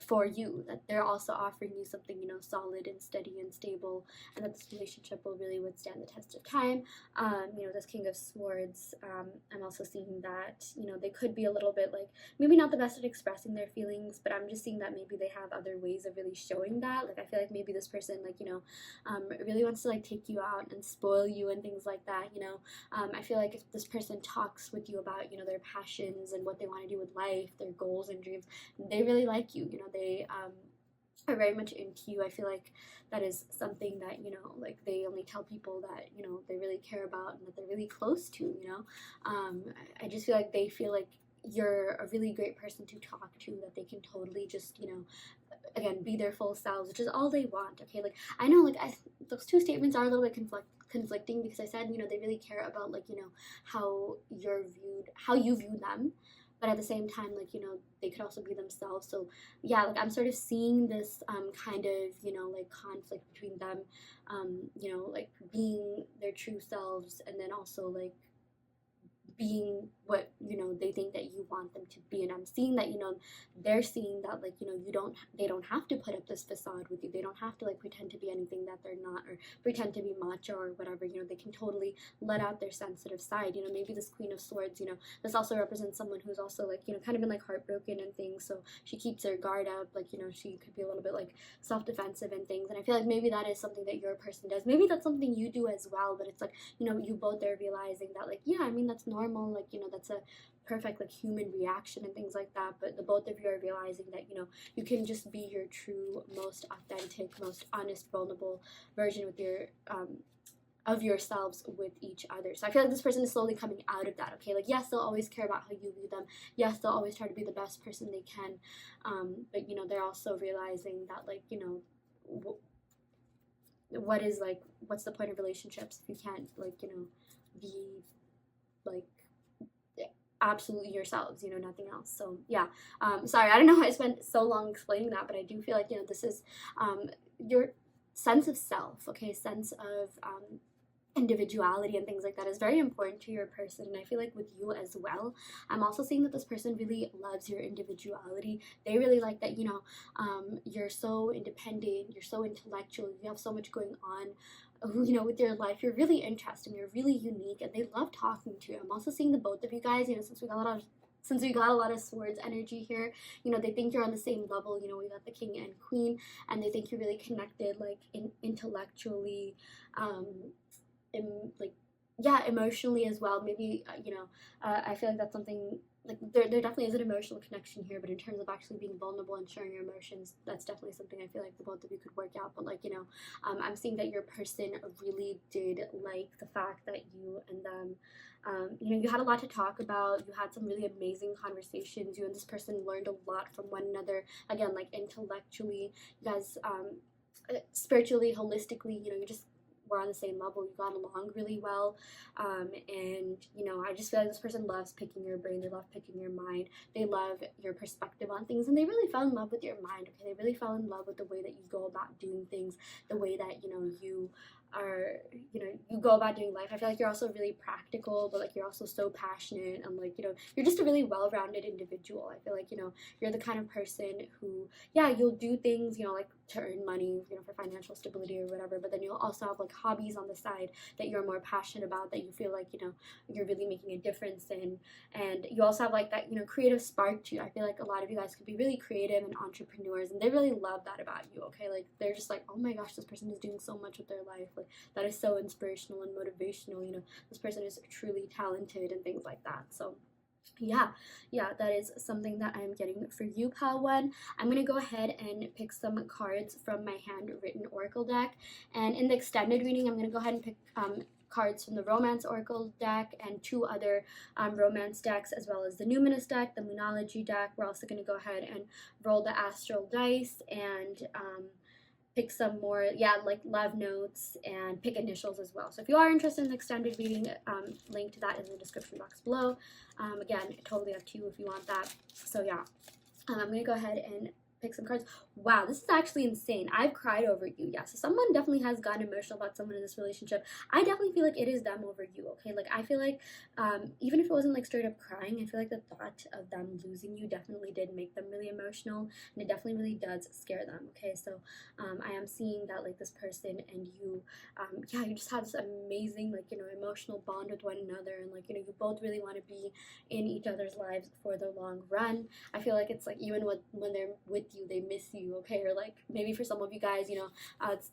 for you, that they're also offering you something, you know, solid and steady and stable, and that this relationship will really withstand the test of time. You know, this King of Swords, I'm also seeing that, you know, they could be a little bit like, maybe not the best at expressing their feelings, but I'm just seeing that maybe they have other ways of really showing that. Like, I feel like maybe this person, like, you know, really wants to like take you out and spoil you and things like that, you know. I feel like if this person talks with you about, you know, their passions and what they want to do with life, their goals and dreams, they really like you, you know, they are very much into you. I feel like that is something that, you know, like they only tell people that, you know, they really care about and that they're really close to, you know. I just feel like they feel like you're a really great person to talk to, that they can totally just, you know, again, be their full selves, which is all they want. Okay, like I know, like those two statements are a little bit conflicting, because I said, you know, they really care about, like, you know, how you view them, but at the same time, like, you know, they could also be themselves. So yeah, like I'm sort of seeing this kind of, you know, like conflict between them, you know, like being their true selves, and then also like being what, you know, they think that you want them to be. And I'm seeing that, you know, they're seeing that, like, you know, they don't have to put up this facade with you. They don't have to like pretend to be anything that they're not, or pretend to be macho or whatever. You know, they can totally let out their sensitive side. You know, maybe this Queen of Swords, you know, this also represents someone who's also like, you know, kind of been like heartbroken and things, so she keeps her guard up. Like, you know, she could be a little bit like self-defensive and things, and I feel like maybe that is something that your person does. Maybe that's something you do as well, but it's like, you know, you both are realizing that, like, yeah, I mean, that's normal, like, you know, that's a perfect like human reaction and things like that. But the both of you are realizing that, you know, you can just be your true, most authentic, most honest, vulnerable version with your of yourselves with each other. So I feel like this person is slowly coming out of that. Okay, like yes, they'll always care about how you view them. Yes, they'll always try to be the best person they can, but you know, they're also realizing that, like, you know, what's the point of relationships if you can't, like, you know, be like absolutely yourselves, you know, nothing else. So yeah, sorry, I don't know why I spent so long explaining that, but I do feel like, you know, this is your sense of self, okay, sense of individuality and things like that is very important to your person. And I feel like with you as well, I'm also seeing that this person really loves your individuality. They really like that, you know, you're so independent, you're so intellectual, you have so much going on, you know, with your life. You're really interesting, you're really unique, and they love talking to you. I'm also seeing the both of you guys, you know, since we got a lot of swords energy here, you know, they think you're on the same level. You know, we got the king and queen, and they think you're really connected, like intellectually, like, yeah, emotionally as well. Maybe you know, I feel like that's something, like there definitely is an emotional connection here, but in terms of actually being vulnerable and sharing your emotions, that's definitely something I feel like the both of you could work out. But like, you know, I'm seeing that your person really did like the fact that you and them, you know, you had a lot to talk about. You had some really amazing conversations. You and this person learned a lot from one another. Again, like intellectually, you guys, spiritually, holistically, you know, you just were on the same level. You got along really well, and you know, I just feel like this person loves picking your brain. They love picking your mind. They love your perspective on things, and they really fell in love with your mind. Okay, they really fell in love with the way that you go about doing things, the way that, you know, you are, you know, you go about doing life. I feel like you're also really practical, but like you're also so passionate, and like, you know, you're just a really well-rounded individual. I feel like, you know, you're the kind of person who, yeah, you'll do things, you know, like to earn money, you know, for financial stability or whatever, but then you'll also have like hobbies on the side that you're more passionate about, that you feel like, you know, you're really making a difference in. And you also have like that, you know, creative spark to you. I feel like a lot of you guys could be really creative and entrepreneurs, and they really love that about you. Okay, like they're just like, oh my gosh, this person is doing so much with their life. Like, that is so inspirational and motivational. You know, this person is truly talented and things like that. So yeah, that is something that I'm getting for you, pal one. I'm gonna go ahead and pick some cards from my handwritten oracle deck, and in the extended reading, I'm gonna go ahead and pick cards from the romance oracle deck and two other romance decks, as well as the numinous deck, the moonology deck. We're also gonna go ahead and roll the astral dice and pick some more, yeah, like love notes, and pick initials as well. So if you are interested in the extended reading, link to that in the description box below. Again, totally up to you if you want that. So yeah, I'm gonna go ahead and pick some cards. Wow, this is actually insane. I've cried over you. Yeah, so someone definitely has gotten emotional about someone in this relationship. I definitely feel like it is them over you, okay? Like, I feel like even if it wasn't like straight up crying, I feel like the thought of them losing you definitely did make them really emotional, and it definitely really does scare them, okay? So I am seeing that like this person and you, yeah, you just have this amazing, like, you know, emotional bond with one another, and like, you know, you both really want to be in each other's lives for the long run. I feel like it's like even when they're with you, they miss you, okay? Or like maybe for some of you guys, you know,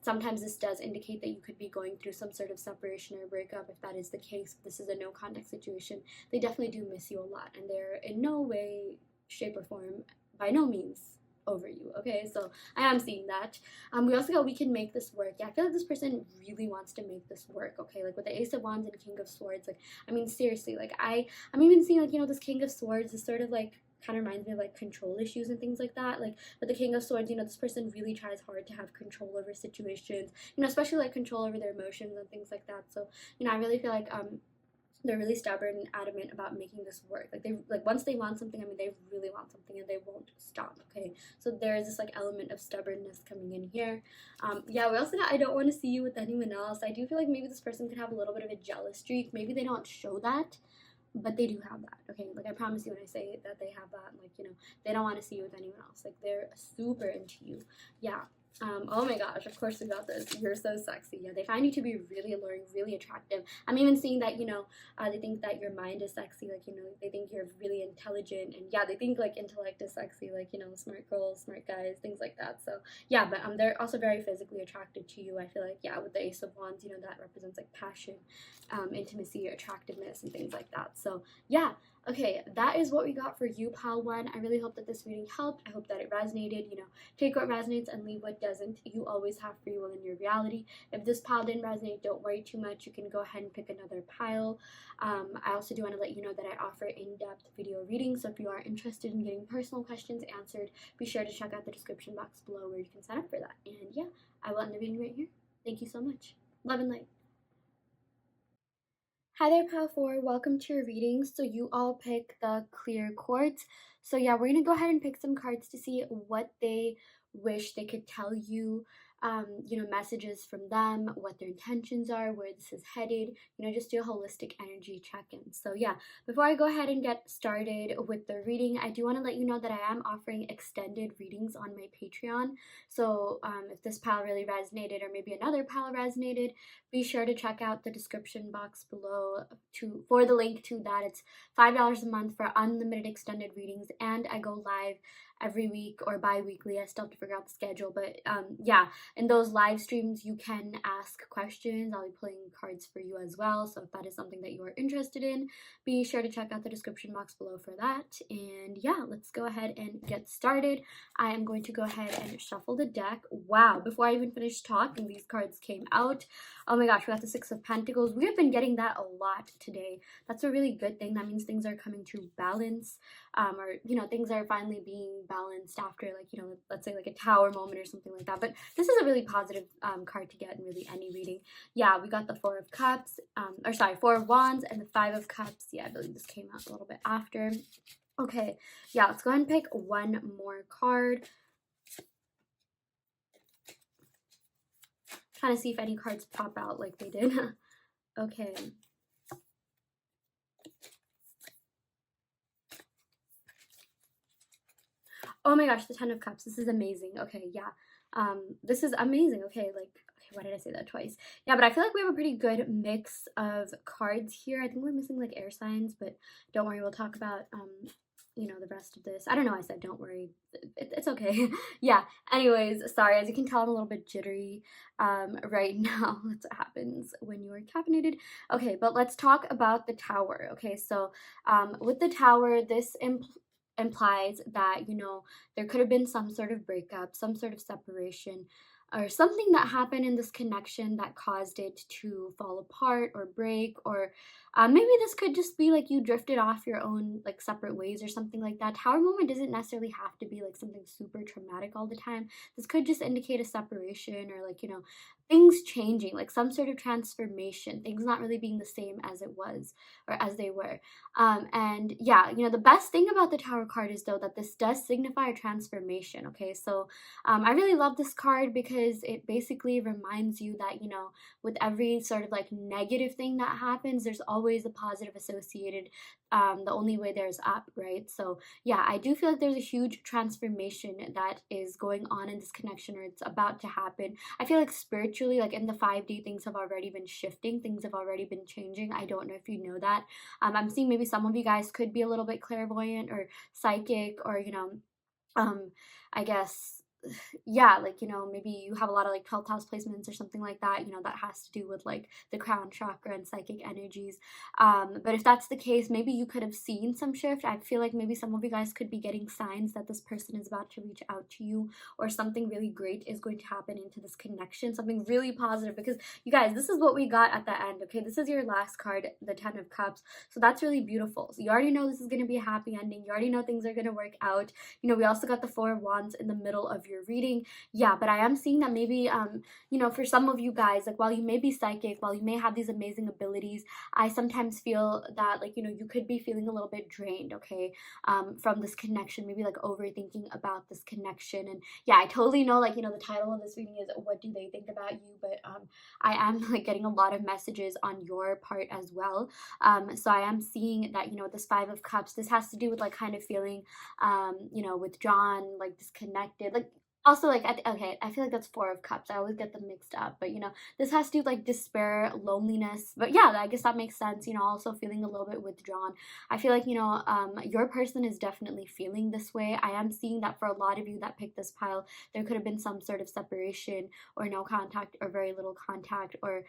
sometimes this does indicate that you could be going through some sort of separation or breakup. If that is the case, if this is a no contact situation, they definitely do miss you a lot, and they're in no way, shape, or form, by no means over you, okay? So I am seeing that. We also got we can make this work. Yeah, I feel like this person really wants to make this work, okay? Like with the Ace of Wands and King of Swords, like, I mean, seriously, like I'm even seeing like, you know, this King of Swords is sort of like kind of reminds me of like control issues and things like that. Like with the King of Swords, you know, this person really tries hard to have control over situations, you know, especially like control over their emotions and things like that. So, you know, I really feel like they're really stubborn and adamant about making this work. Like they like once they want something, I mean, they really want something and they won't stop, okay? So there is this like element of stubbornness coming in here. Yeah, we also got I don't want to see you with anyone else. I do feel like maybe this person could have a little bit of a jealous streak. Maybe they don't show that, but they do have that, okay? Like I promise you when I say that they have that, like, you know, they don't want to see you with anyone else. Like they're super into you. Yeah. Oh my gosh, of course we got this. You're so sexy. Yeah, they find you to be really alluring, really attractive. I'm even seeing that, you know, they think that your mind is sexy. Like, you know, they think you're really intelligent. And yeah, they think like intellect is sexy. Like, you know, smart girls, smart guys, things like that. So yeah, but they're also very physically attracted to you. I feel like, yeah, with the Ace of Wands, you know, that represents like passion, intimacy, attractiveness, and things like that. So yeah. Okay, that is what we got for you, Pal 1. I really hope that this reading helped. I hope that it resonated. You know, take what resonates and leave what doesn't. You always have free will in your reality. If this pile didn't resonate, don't worry too much. You can go ahead and pick another pile. I also do want to let you know that I offer in-depth video readings. So if you are interested in getting personal questions answered, be sure to check out the description box below where you can sign up for that. And yeah, I will end the reading right here. Thank you so much. Love and light. Hi there, Pal 4. Welcome to your reading. So you all pick the clear quartz. So yeah, we're gonna go ahead and pick some cards to see what they wish they could tell you. You know, messages from them, what their intentions are, where this is headed. You know, just do a holistic energy check-in. So yeah, before I go ahead and get started with the reading, I do want to let you know that I am offering extended readings on my Patreon. So if this pal really resonated, or maybe another pal resonated, be sure to check out the description box below for the link to that. It's $5 a month for unlimited extended readings, and I go live every week or bi-weekly. I still have to figure out the schedule, but yeah, in those live streams you can ask questions. I'll be pulling cards for you as well, so if that is something that you are interested in, be sure to check out the description box below for that. And yeah, let's go ahead and get started. I am going to go ahead and shuffle the deck. Wow, before I even finished talking, these cards came out. Oh my gosh, we got the Six of Pentacles. We have been getting that a lot today. That's a really good thing. That means things are coming to balance, or, you know, things are finally being balanced after, like, you know, let's say like a tower moment or something like that. But this is a really positive card to get in really any reading. Yeah, we got the Four of Cups, or sorry, Four of Wands and the Five of Cups. Yeah, I believe this came out a little bit after. Okay, yeah, let's go ahead and pick one more card. Trying to see if any cards pop out like they did. Okay. Oh my gosh, the Ten of Cups. This is amazing. Okay, yeah. This is amazing. Okay, like, okay, why did I say that twice? Yeah, but I feel like we have a pretty good mix of cards here. I think we're missing like air signs, but don't worry, we'll talk about you know, the rest of this. I don't know, I said don't worry. It's okay. Yeah, anyways, sorry, as you can tell, I'm a little bit jittery right now. That's what happens when you are caffeinated. Okay, but let's talk about the Tower. Okay, so with the Tower, this implies that, you know, there could have been some sort of breakup, some sort of separation, or something that happened in this connection that caused it to fall apart or break, or maybe this could just be like you drifted off your own like separate ways or something like that. Tower moment doesn't necessarily have to be like something super traumatic all the time. This could just indicate a separation, or like, you know, things changing, like some sort of transformation, things not really being the same as it was or as they were. And yeah, the best thing about the Tower card is though that this does signify a transformation. Okay, so I really love this card because it basically reminds you that, with every sort of like negative thing that happens, there's always a positive associated. The only way there's up, right? So yeah, I do feel like there's a huge transformation that is going on in this connection, or it's about to happen. I feel like spiritually, like in the 5D, things have already been shifting, things have already been changing. I don't know if you know that. I'm seeing maybe some of you guys could be a little bit clairvoyant or psychic, or um, I guess, yeah, like, maybe you have a lot of like 12th house placements or something like that, that has to do with like the crown chakra and psychic energies. But if that's the case, maybe you could have seen some shift. I feel like maybe some of you guys could be getting signs that this person is about to reach out to you, or something really great is going to happen into this connection, something really positive, because you guys, this is what we got at the end. Okay, this is your last card, the 10 of Cups. So that's really beautiful. So you already know this is going to be a happy ending. You already know things are going to work out. We also got the 4 of Wands in the middle of your reading. Yeah, but I am seeing that maybe for some of you guys, like, while you may be psychic, while you may have these amazing abilities, I sometimes feel that, like, you could be feeling a little bit drained, okay, from this connection, maybe like overthinking about this connection. And yeah, I totally know, like, the title of this reading is what do they think about you, but I am like getting a lot of messages on your part as well. So I am seeing that, this 5 of Cups, this has to do with like kind of feeling withdrawn, like disconnected, like also like okay, I feel like that's 4 of Cups. I always get them mixed up, but this has to do with like despair, loneliness. But yeah, I guess that makes sense. Also feeling a little bit withdrawn. I feel like your person is definitely feeling this way. I am seeing that for a lot of you that picked this pile, there could have been some sort of separation, or no contact, or very little contact, or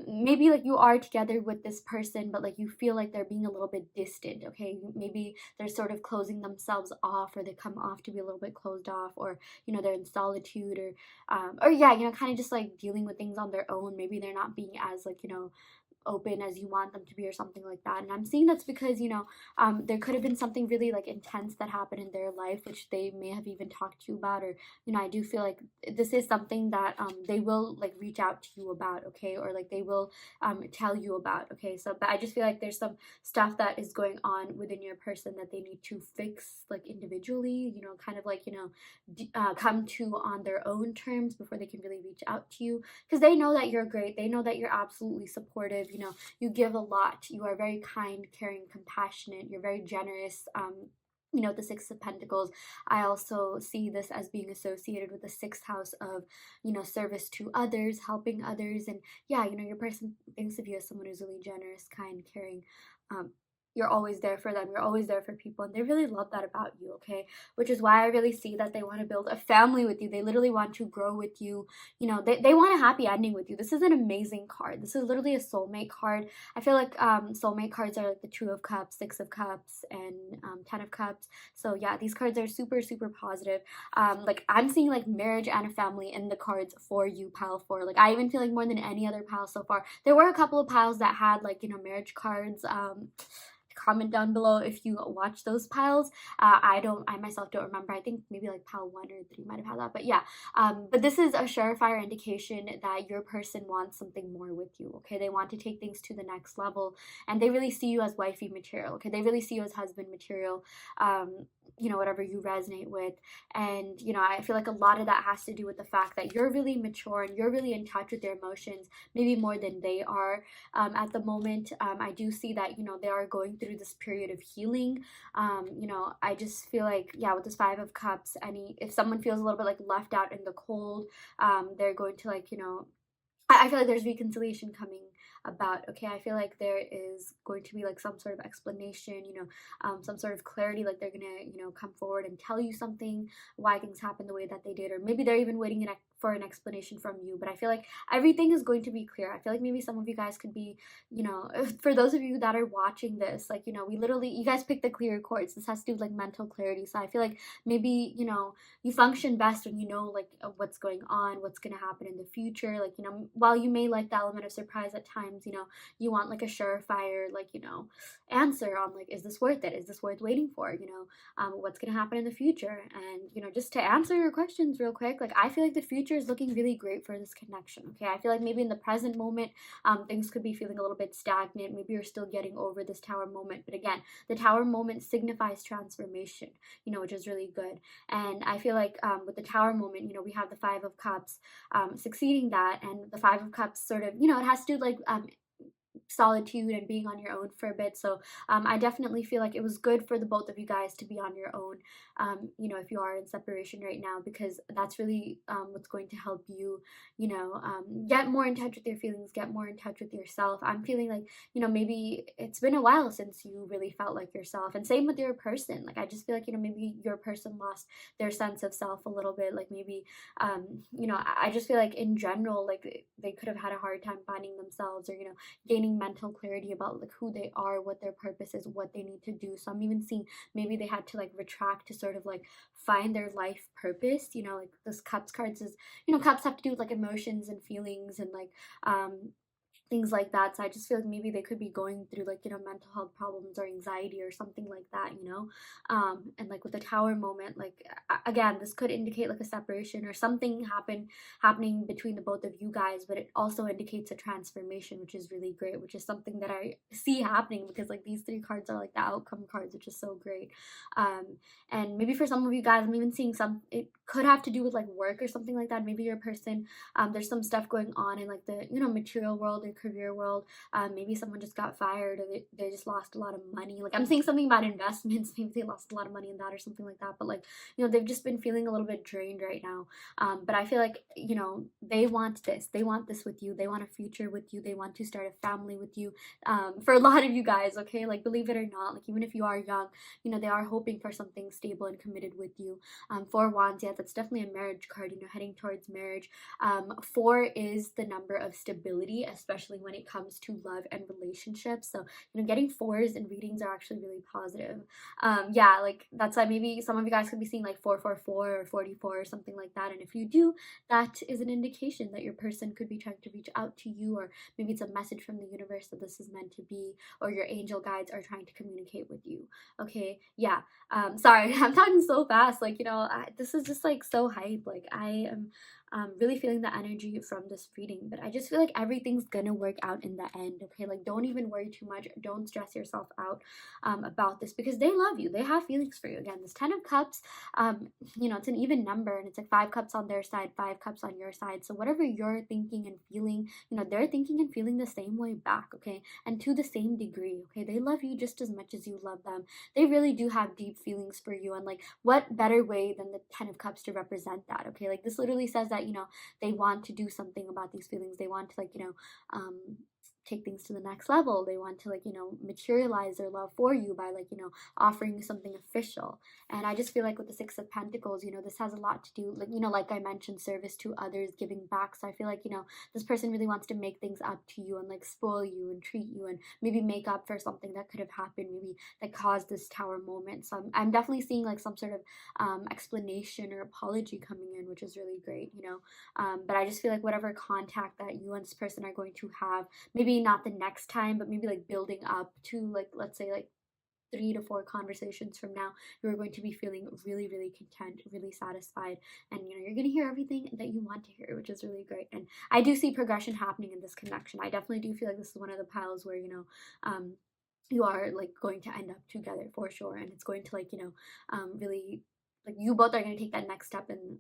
maybe like you are together with this person, but like you feel like they're being a little bit distant. Okay, maybe they're sort of closing themselves off, or they come off to be a little bit closed off, or they're in solitude, or yeah, kind of just like dealing with things on their own. Maybe they're not being as like open as you want them to be, or something like that. And I'm seeing that's because there could have been something really like intense that happened in their life, which they may have even talked to you about, or I do feel like this is something that they will like reach out to you about, okay, or like they will tell you about, okay. So but I just feel like there's some stuff that is going on within your person that they need to fix, like individually, kind of like come to on their own terms before they can really reach out to you, because they know that you're great, they know that you're absolutely supportive. You give a lot, you are very kind, caring, compassionate, you're very generous. The 6 of Pentacles, I also see this as being associated with the 6th house of service to others, helping others. And yeah, your person thinks of you as someone who's really generous, kind, caring. You're always there for them, you're always there for people, and they really love that about you, okay. Which is why I really see that they want to build a family with you. They literally want to grow with you. They want a happy ending with you. This is an amazing card. This is literally a soulmate card. I feel like soulmate cards are like the 2 of Cups, 6 of Cups, and 10 of Cups. So yeah, these cards are super, super positive. Like I'm seeing like marriage and a family in the cards for you, pile 4. Like I even feel like more than any other pile so far. There were a couple of piles that had like marriage cards. Comment down below if you watch those piles. I myself don't remember. I think maybe like pile 1 or 3 might have had that, but yeah. But this is a surefire indication that your person wants something more with you, okay. They want to take things to the next level, and they really see you as wifey material, okay. They really see you as husband material, whatever you resonate with. And I feel like a lot of that has to do with the fact that you're really mature and you're really in touch with your emotions, maybe more than they are at the moment. I do see that they are going through this period of healing. I just feel like, yeah, with this 5 of Cups, if someone feels a little bit like left out in the cold, they're going to like I feel like there's reconciliation coming about, okay. I feel like there is going to be like some sort of explanation, some sort of clarity, like they're gonna come forward and tell you something, why things happened the way that they did, or maybe they're even waiting for an explanation from you. But I feel like everything is going to be clear. I feel like maybe some of you guys could be, for those of you that are watching this, like we literally, you guys picked the clear quartz. This has to do with like mental clarity. So I feel like maybe you function best when like what's going on, what's gonna happen in the future. Like while you may like the element of surprise at times, you want like a surefire like answer on like, is this worth it, is this worth waiting for, what's gonna happen in the future. And just to answer your questions real quick, like I feel like the future future is looking really great for this connection, okay? I feel like maybe in the present moment, things could be feeling a little bit stagnant. Maybe you're still getting over this tower moment. But again, the tower moment signifies transformation, which is really good. And I feel like with the tower moment, we have the Five of Cups succeeding that. And the Five of Cups sort of, it has to do like solitude and being on your own for a bit. So I definitely feel like it was good for the both of you guys to be on your own, if you are in separation right now, because that's really what's going to help you, get more in touch with your feelings, get more in touch with yourself. I'm feeling like, maybe it's been a while since you really felt like yourself, and same with your person. Like I just feel like, maybe your person lost their sense of self a little bit. Like maybe, I just feel like in general, like they could have had a hard time finding themselves, or, gaining mental clarity about like who they are, what their purpose is, what they need to do. So I'm even seeing maybe they had to like retract to sort of like find their life purpose. Like this Cups cards is, Cups have to do with like emotions and feelings and like things like that. So I just feel like maybe they could be going through like, mental health problems or anxiety or something like that, and like with the tower moment, like again, this could indicate like a separation or something happening between the both of you guys, but it also indicates a transformation, which is really great, which is something that I see happening, because like these three cards are like the outcome cards, which is so great. And maybe for some of you guys, I'm even seeing it could have to do with like work or something like that. Maybe your person, there's some stuff going on in like the, material world or career world. Maybe someone just got fired, or they just lost a lot of money. Like I'm saying something about investments. Maybe they lost a lot of money in that or something like that. But like, they've just been feeling a little bit drained right now. But I feel like, they want this. They want this with you. They want a future with you. They want to start a family with you. For a lot of you guys, okay? Like believe it or not, like even if you are young, they are hoping for something stable and committed with you. Four Wands, yeah, that's definitely a marriage card, heading towards marriage. Four is the number of stability, especially when it comes to love and relationships. So, getting fours in readings are actually really positive. Yeah, like that's why maybe some of you guys could be seeing like 444 or 44 or something like that. And if you do, that is an indication that your person could be trying to reach out to you, or maybe it's a message from the universe that this is meant to be, or your angel guides are trying to communicate with you. Okay, yeah. Sorry, I'm talking so fast. Like, this is just like so hype. Like I am really feeling the energy from this reading, but I just feel like everything's gonna work out in the end. Okay, like don't even worry too much, don't stress yourself out about this, because they love you, they have feelings for you. Again, this 10 of Cups, it's an even number, and it's like 5 cups on their side, 5 cups on your side. So whatever you're thinking and feeling, they're thinking and feeling the same way back. Okay, and to the same degree. Okay, they love you just as much as you love them. They really do have deep feelings for you, and like what better way than the 10 of Cups to represent that. Okay, like this literally says that they want to do something about these feelings. They want to like take things to the next level. They want to like materialize their love for you by like offering you something official. And I just feel like with the Six of Pentacles, this has a lot to do like like I mentioned, service to others, giving back. So I feel like this person really wants to make things up to you and like spoil you and treat you and maybe make up for something that could have happened, maybe that caused this tower moment. So I'm definitely seeing like some sort of explanation or apology coming in, which is really great. But I just feel like whatever contact that you and this person are going to have, maybe not the next time, but maybe like building up to like, let's say like 3 to 4 conversations from now, you're going to be feeling really, really content, really satisfied, and you're going to hear everything that you want to hear, which is really great. And I do see progression happening in this connection. I definitely do feel like this is one of the piles where you are like going to end up together for sure, and it's going to like really like you both are going to take that next step in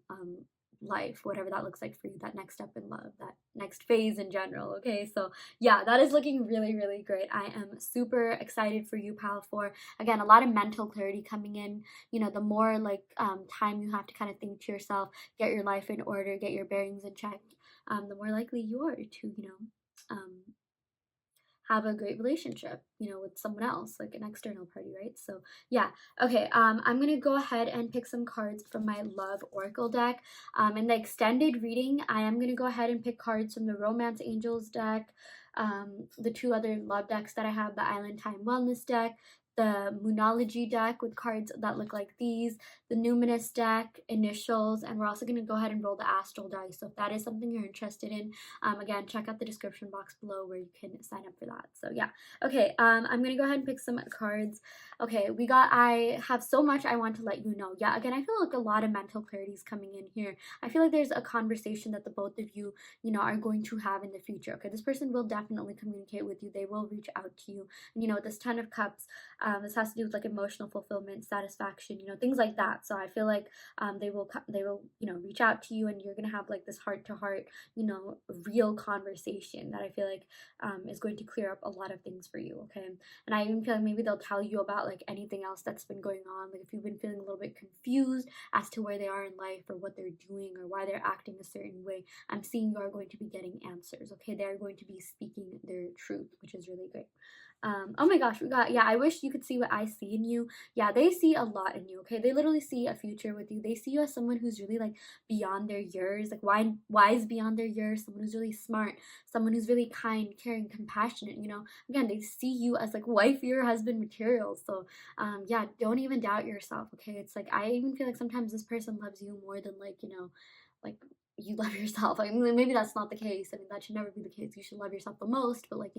life, whatever that looks like for you, that next step in love, that next phase in general. Okay, so yeah, that is looking really, really great. I am super excited for you, pal 4. Again, a lot of mental clarity coming in. The more like time you have to kind of think to yourself, get your life in order, get your bearings in check, the more likely you are to have a great relationship, with someone else, like an external party, right? So yeah, okay, I'm gonna go ahead and pick some cards from my Love Oracle deck. In the extended reading, I am gonna go ahead and pick cards from the Romance Angels deck, the 2 other love decks that I have, the Island Time Wellness deck, the Moonology deck with cards that look like these, the Numinous deck, initials, and we're also going to go ahead and roll the astral dice. So if that is something you're interested in, again, check out the description box below where you can sign up for that. So yeah, okay, I'm going to go ahead and pick some cards. Okay, I have so much I want to let you know. Yeah, again, I feel like a lot of mental clarity is coming in here. I feel like there's a conversation that the both of you, are going to have in the future. Okay, this person will definitely communicate with you. They will reach out to you. And, this Ten of Cups, this has to do with like emotional fulfillment, satisfaction, things like that. So I feel like they will reach out to you, and you're gonna have like this heart to heart, real conversation that I feel like is going to clear up a lot of things for you. Okay, and I even feel like maybe they'll tell you about like anything else that's been going on. Like if you've been feeling a little bit confused as to where they are in life or what they're doing or why they're acting a certain way, I'm seeing you are going to be getting answers. Okay, they're going to be speaking their truth, which is really great. Oh my gosh, I wish you could see what I see in you. Yeah, they see a lot in you. Okay, they literally see a future with you. They see you as someone who's really like beyond their years, like wise beyond their years, someone who's really smart, someone who's really kind, caring, compassionate. Again, they see you as like wife or husband material. So yeah, don't even doubt yourself. Okay, it's like I even feel like sometimes this person loves you more than like like you love yourself. I mean, maybe that's not the case. I mean, that should never be the case. You should love yourself the most, but like,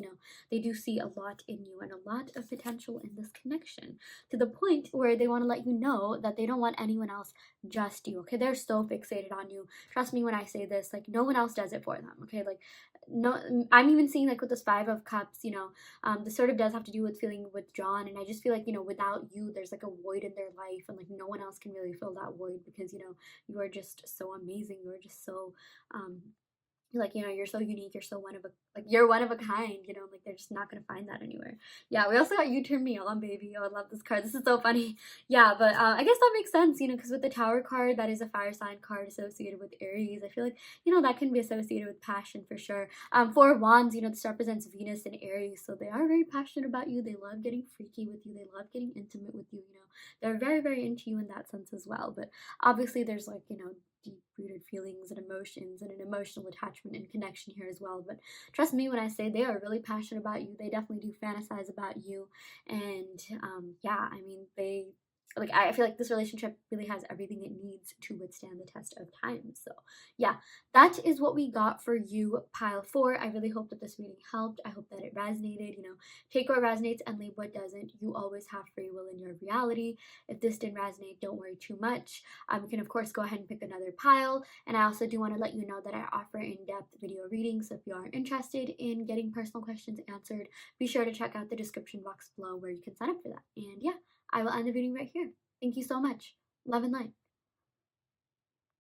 they do see a lot in you and a lot of potential in this connection, to the point where they want to let you know that they don't want anyone else, just you. Okay, they're so fixated on you. Trust me when I say this, like no one else does it for them. Okay, like no, I'm even seeing like with this Five of Cups, this sort of does have to do with feeling withdrawn, and I just feel like without you, there's like a void in their life, and like no one else can really fill that void, because you are just so amazing. You are just so you're so unique, you're so you're one of a kind, like they're just not gonna find that anywhere. Yeah, we also got You Turn Me On, baby. Oh, I love this card. This is so funny. Yeah, but I guess that makes sense, because with the Tower card, that is a fire sign card associated with Aries. I feel like that can be associated with passion for sure. Four of Wands, this represents Venus and Aries, so they are very passionate about you. They love getting freaky with you. They love getting intimate with you. They're very, very into you in that sense as well. But obviously there's like deep-rooted feelings and emotions and an emotional attachment and connection here as well. But trust me when I say they are really passionate about you. They definitely do fantasize about you, and yeah, I mean, I feel like this relationship really has everything it needs to withstand the test of time. So yeah, that is what we got for you, pile 4. I really hope that this reading helped. I hope that it resonated. Take what resonates and leave what doesn't. You always have free will in your reality. If this didn't resonate, don't worry too much. You can of course go ahead and pick another pile, and I also do want to let you know that I offer in-depth video readings. So if you are interested in getting personal questions answered, be sure to check out the description box below where you can sign up for that. And yeah, I will end the reading right here. Thank you so much. Love and light.